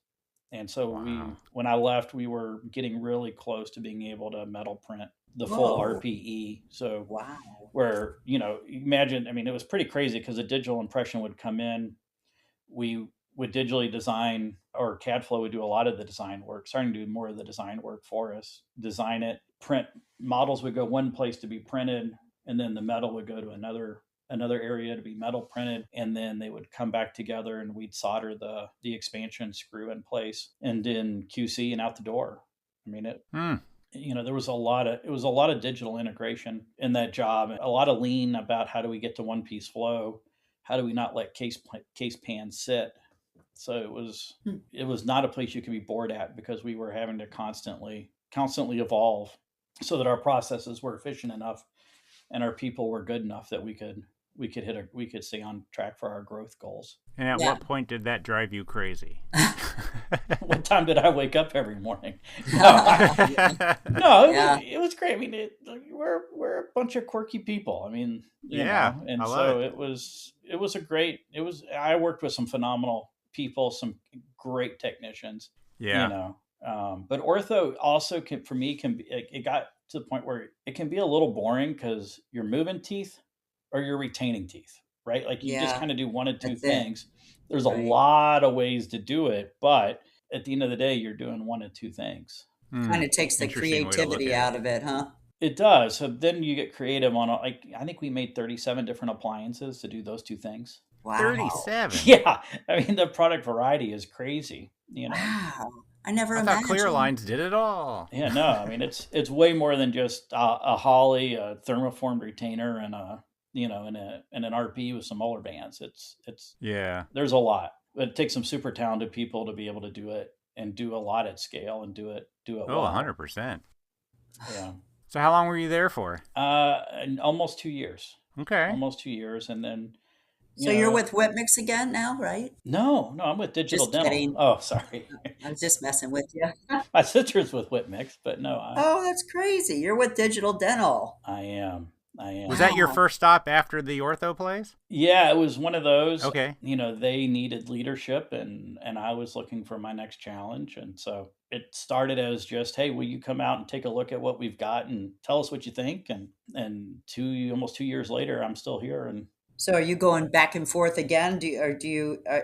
And so when I left, we were getting really close to being able to metal print the full RPE. So where, imagine, I mean, it was pretty crazy because a digital impression would come in. We would digitally design, or CAD Flow would do a lot of the design work, starting to do more of the design work for us, design it, print. Models would go one place to be printed, and then the metal would go to another area to be metal printed, and then they would come back together, and we'd solder the expansion screw in place, and in QC and out the door. I mean, there was a lot of digital integration in that job, a lot of lean about how do we get to one piece flow, how do we not let case pan sit. So it was not a place you could be bored at, because we were having to constantly evolve so that our processes were efficient enough and our people were good enough that we could stay on track for our growth goals. And at what point did that drive you crazy? What time did I wake up every morning? No, Yeah. it was great. I mean, we're a bunch of quirky people. I mean, Yeah, I and love so it. I worked with some phenomenal people, some great technicians, Yeah. but ortho also for me can be, it got to the point where it can be a little boring because you're moving teeth or you're retaining teeth, right? Like you just Yeah. kind of do one of two That's it. things. There's a Right. lot of ways to do it, but at the end of the day, you're doing one of two things. Kind Hmm. of takes the Interesting way to look creativity at it. out of it, huh? It does. So then you get creative on like I think we made 37 different appliances to do those two things. Wow. 37. Yeah, I mean the product variety is crazy. Wow. I never I thought clear imagined. lines did it all. Yeah, no, I mean it's way more than just a Holly, a thermoformed retainer, and and an RP with some molar bands. It's Yeah. there's a lot. It takes some super talented people to be able to do it and do a lot at scale and do it Oh, well. 100%. Yeah. So how long were you there for? And almost 2 years. Okay. Almost 2 years, and then So you're with Whitmix again now, right? no, I'm with Digital Just Dental. kidding. Oh, sorry. I was just messing with you. My sister's with Whitmix, but no, Oh, that's crazy. You're with Digital Dental. I am. Was that your Wow. first stop after the ortho place? Yeah, it was one of those. Okay. They needed leadership, and I was looking for my next challenge, and so it started as just, hey, will you come out and take a look at what we've got and tell us what you think? And almost 2 years later, I'm still here, and So are you going back and forth again? Do you,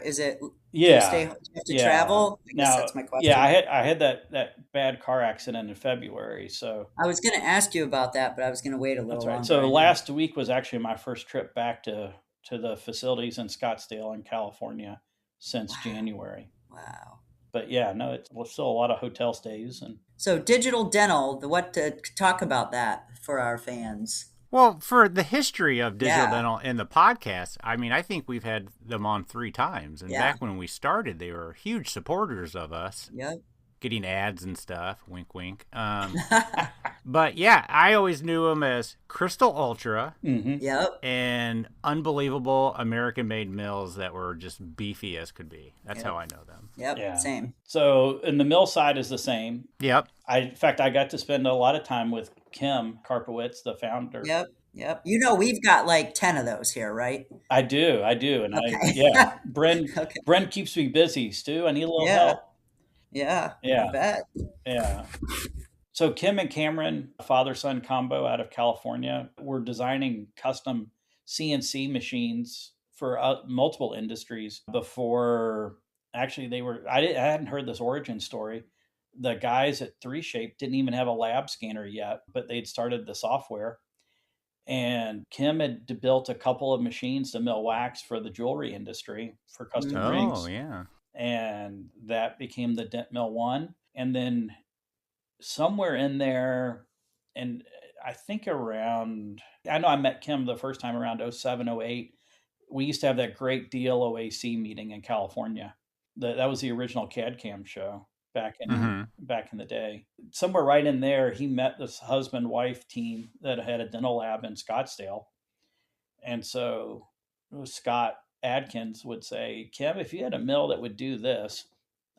is it, do you yeah, do you have to travel? I guess Now, that's my yeah, question. I had that bad car accident in February, so I was going to ask you about that, but I was going to wait a that's little right. longer. So I know. last week was actually my first trip back to the facilities in Scottsdale in California since January. Wow. But yeah, no, it's still a lot of hotel stays and So Digital Dental, what to talk about that for our fans? Well, for the history of Digital Yeah. Dental and the podcast, I mean, I think we've had them on 3 times. And Yeah. back when we started, they were huge supporters of us, Yep. getting ads and stuff. Wink, wink. But yeah, I always knew them as Crystal Ultra Yep. and unbelievable American-made mills that were just beefy as could be. That's Yep. how I know them. Yep. yeah. Same. So, and the mill side is the same. Yep. In fact, I got to spend a lot of time with Kim Karpowitz, the founder. Yep. Yep. We've got like 10 of those here, right? I do, and Okay. Bren Okay. Bren keeps me busy, Stu. I need a little Yeah. help. Yeah. Yeah. I bet. Yeah. So Kim and Cameron, father-son combo out of California, were designing custom CNC machines for multiple industries before. Actually, I hadn't heard this origin story. The guys at 3Shape didn't even have a lab scanner yet, but they'd started the software. And Kim had built a couple of machines to mill wax for the jewelry industry for custom rings. Oh, yeah. And that became the Dent Mill 1. And then somewhere in there, and I think I know I met Kim the first time around 07, 08. We used to have that great DLOAC meeting in California. That was the original CAD CAM show back in the day. Somewhere right in there, he met this husband-wife team that had a dental lab in Scottsdale. And so Scott Adkins would say, Kim, if you had a mill that would do this,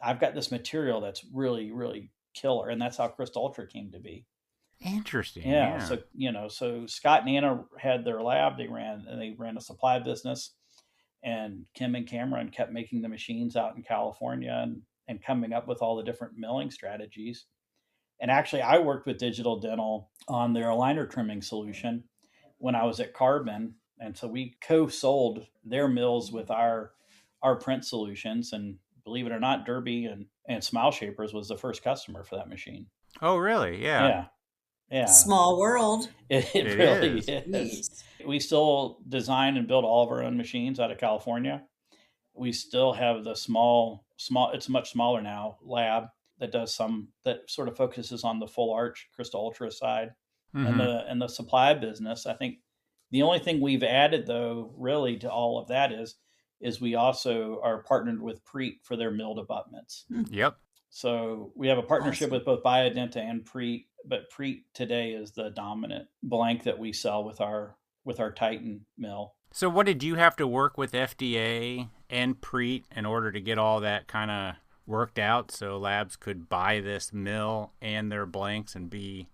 I've got this material that's really, really killer. And that's how Crystal Ultra came to be. Interesting. Yeah. Yeah. So Scott and Anna had their lab. They ran a supply business, and Kim and Cameron kept making the machines out in California and coming up with all the different milling strategies. And actually, I worked with Digital Dental on their aligner trimming solution when I was at Carbon. And so we co-sold their mills with our print solutions. And believe it or not, Derby and Smile Shapers was the first customer for that machine. Oh, really? Yeah. Yeah. Small world. It It really is. is. Jeez. We still design and build all of our own machines out of California. We still have the small, it's much smaller now, lab that sort of focuses on the full arch Crystal Ultra side and the supply business. I think the only thing we've added though, really to all of that is we also are partnered with Preet for their milled abutments. Yep. So we have a partnership with both Biodenta and Preet, but Preet today is the dominant blank that we sell with our Titan mill. So what did you have to work with FDA and Preet in order to get all that kind of worked out so labs could buy this mill and their blanks and be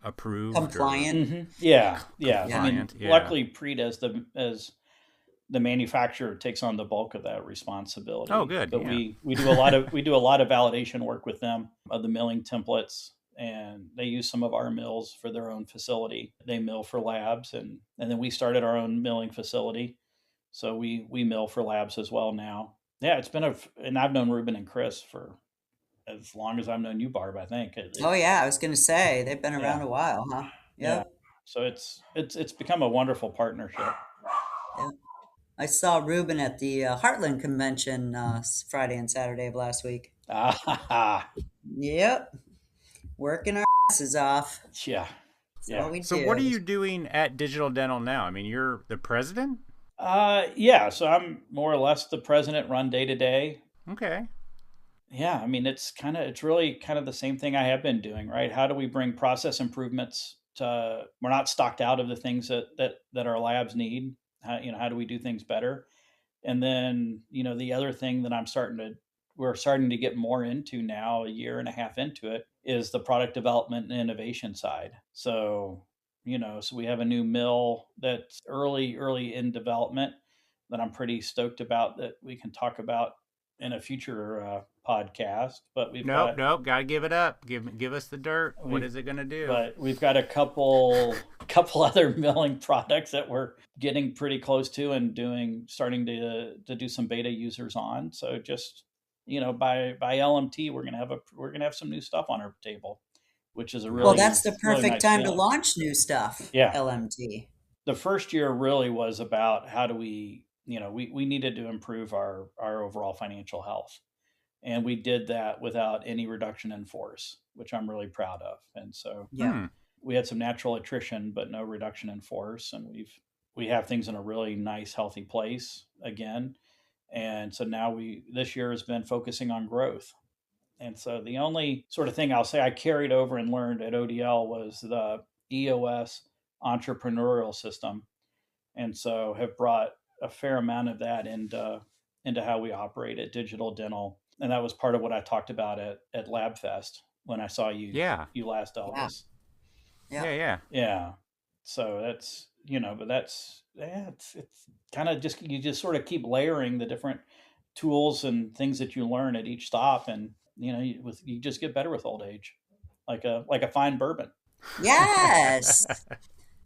approved or Compliant. Yeah, yeah. I mean, compliant? Yeah. luckily, Preet as the manufacturer takes on the bulk of that responsibility. Oh, good. But Yeah. we do a lot of validation work with them of the milling templates, and they use some of our mills for their own facility. They mill for labs, and then we started our own milling facility, so we mill for labs as well now. Yeah, it's been and I've known Ruben and Chris for as long as I've known you, Barb. I think. Oh yeah, I was going to say they've been Yeah, around a while, huh? yeah. Yep. So it's become a wonderful partnership. Yep. I saw Ruben at the Heartland convention Friday and Saturday of last week. Ah, Yep, working our asses off. yeah, That's yeah. all we So do. what are you doing at Digital Dental now? I mean, you're the president? Yeah. So I'm more or less the president, run day to day. Okay. Yeah. I mean, it's really kind of the same thing I have been doing, right? How do we bring process improvements to, we're not stocked out of the things that our labs need. How do we do things better? And then, the other thing that we're starting to get more into now, a year and a half into it, is the product development and innovation side. So, so we have a new mill that's early in development that I'm pretty stoked about that we can talk about in a future podcast. But Nope. Got to give it up. Give us the dirt. What is it going to do? But we've got a couple other milling products that we're getting pretty close to and starting to do some beta users on. So just by LMT, we're gonna have some new stuff on our table, which is a really Well, that's the really perfect nice time to feeling. launch new stuff. Yeah. LMT. The first year really was about how do we we needed to improve our overall financial health. And we did that without any reduction in force, which I'm really proud of. And so Yeah. we had some natural attrition, but no reduction in force. And we have things in a really nice, healthy place again. And so now this year has been focusing on growth. And so the only sort of thing I'll say I carried over and learned at ODL was the EOS entrepreneurial system. And so have brought a fair amount of that into how we operate at Digital Dental. And that was part of what I talked about at LabFest when I saw you Yeah. you last, Elvis. Yeah. Yeah. So that's but that's it's kind of just you just sort of keep layering the different tools and things that you learn at each stop, and you just get better with old age, like a fine bourbon. Yes.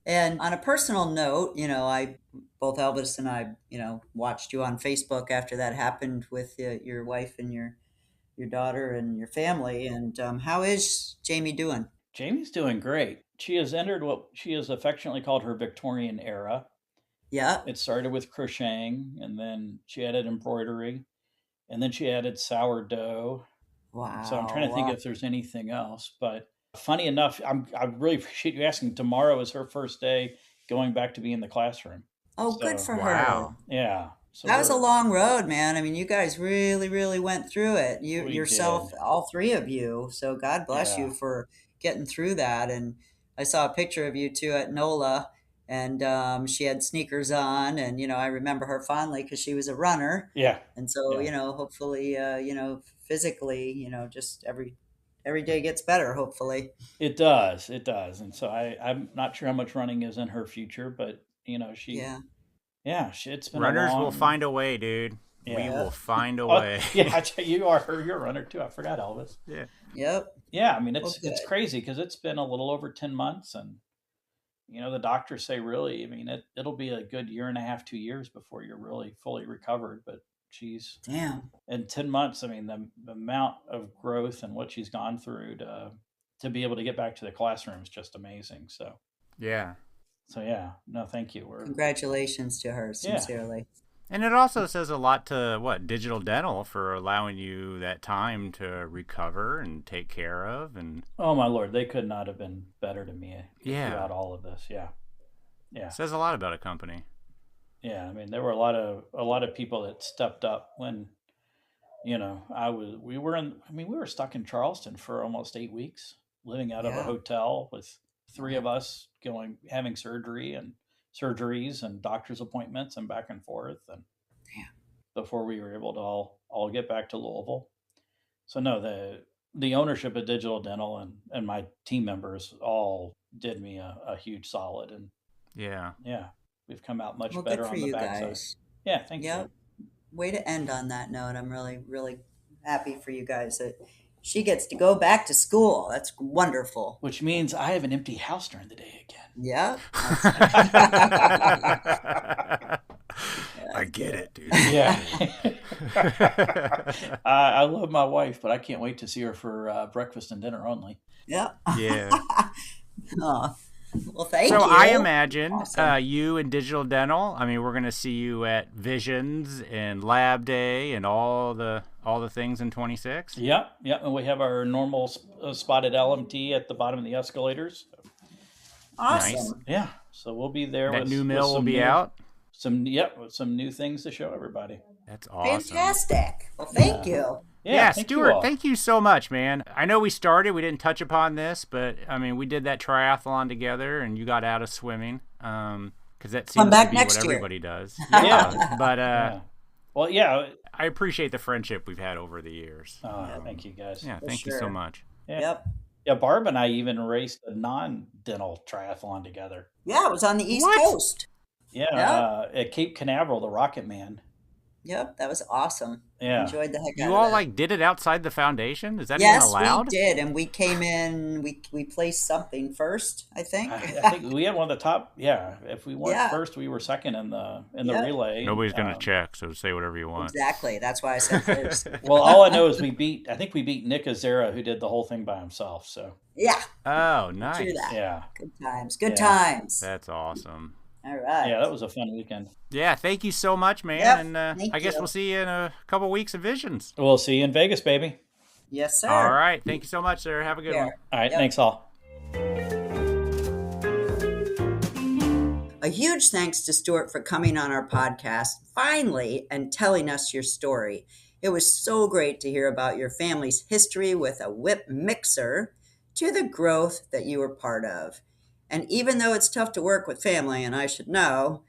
And on a personal note, both Elvis and I, watched you on Facebook after that happened with your wife and your daughter and your family. And how is Jamie doing? Jamie's doing great. She has entered what she has affectionately called her Victorian era. Yeah. It started with crocheting, and then she added embroidery, and then she added sourdough. Wow. So I'm trying to think if there's anything else. But funny enough, I really appreciate you asking. Tomorrow is her first day going back to be in the classroom. Oh, good So, for Wow. her. Yeah. So That was a long road, man. I mean, you guys really, really went through it. You We yourself, did. all three of you. So God bless Yeah. you for getting through that. And I saw a picture of you two at NOLA, and she had sneakers on, and I remember her fondly because she was a runner, Yeah. and so Yeah. hopefully, physically, just every day gets better. Hopefully. It does. It does. And so I'm not sure how much running is in her future, but Yeah. it's been a Runners will long. find a way, dude. We Yeah. will find a Oh, way. yeah, you're a runner too. I forgot, Elvis. Yeah. Yep. Yeah, I mean Well, it's good. crazy because it's been a little over 10 months, and the doctors say really, I mean it'll be a good year and a half, 2 years before you're really fully recovered. But she's Damn. in 10 months. I mean the amount of growth and what she's gone through to be able to get back to the classroom is just amazing. So Yeah. yeah, no, thank you. Congratulations to her, sincerely. And it also says a lot to Digital Dental for allowing you that time to recover and take care of. And Oh my Lord, they could not have been better to me Yeah. throughout all of this. Yeah. it says a lot about a company. Yeah, I mean, there were a lot of people that stepped up when, we were stuck in Charleston for almost 8 weeks, living out of a Yeah. hotel with three of us having surgeries and doctor's appointments and back and forth, and Damn. before we were able to all get back to Louisville. So no, the ownership of Digital Dental and my team members all did me a huge solid. And Yeah. we've come out much Well, better good for on the you backside. guys. Yeah, thank Yep. you. Way to end on that note. I'm really, really happy for you guys that she gets to go back to school. That's wonderful. Which means I have an empty house during the day again. Yep. I get it, dude. Yeah. I love my wife, but I can't wait to see her for breakfast and dinner only. Yep. Yeah. Oh, well, thank So you. I imagine Awesome. you and Digital Dental. I mean, we're going to see you at Visions and Lab Day and all the things in 26. Yeah, and we have our normal spotted LMT at the bottom of the escalators. Awesome. Nice. Yeah, so we'll be there. That with, new with mill will some be new- out. Some new things to show everybody. That's awesome. Fantastic. Well, thank you. Yeah, thank you Stuart, all. thank you so much, man. I know we didn't touch upon this, but I mean, we did that triathlon together and you got out of swimming. Because that seems back to be next what year. everybody does. Yeah. But Yeah. Well, yeah. I appreciate the friendship we've had over the years. Thank you guys. Yeah, For thank you so sure. much. Yeah. Yep. Yeah, Barb and I even raced a non-dental triathlon together. Yeah, it was on the East What? Coast. Yeah, at Cape Canaveral, the Rocket Man. Yep, that was awesome. Yeah. Enjoyed the heck out You of all that. did it outside the foundation? Is that even Yes, allowed? we did, and we came in. We placed something first, I think. I think we had one of the top. Yeah, if we weren't Yeah. first, we were second in the Yep. relay. Nobody's going to check, so say whatever you want. Exactly. That's why I said first. Well, all I know is we beat Nick Azera, who did the whole thing by himself. So Yeah, Oh, true nice. that. yeah, Good times. Good Yeah. times. That's awesome. All right. yeah, that was a fun weekend. Yeah, thank you so much, man. Yep, And thank I guess you. we'll see you in a couple weeks of Visions. We'll see you in Vegas, baby. Yes, sir. All right. Thank you so much, sir. Have a good Yeah. one. All right, Yep. thanks all. A huge thanks to Stuart for coming on our podcast finally and telling us your story. It was so great to hear about your family's history with a whip mixer to the growth that you were part of. And even though it's tough to work with family, and I should know,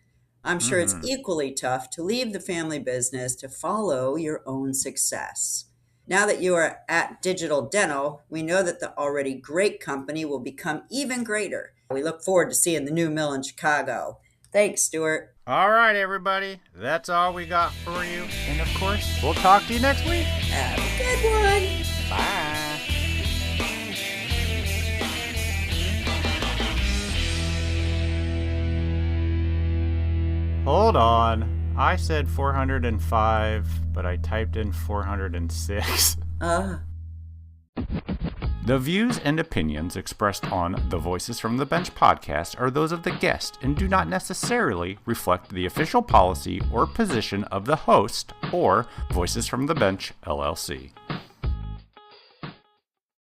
I'm sure it's equally tough to leave the family business to follow your own success. Now that you are at Digital Dental, we know that the already great company will become even greater. We look forward to seeing the new mill in Chicago. Thanks, Stuart. All right, everybody. That's all we got for you. And of course, we'll talk to you next week. Have a good one. Bye. Hold on. I said 405, but I typed in 406. The views and opinions expressed on the Voices from the Bench podcast are those of the guest and do not necessarily reflect the official policy or position of the host or Voices from the Bench, LLC.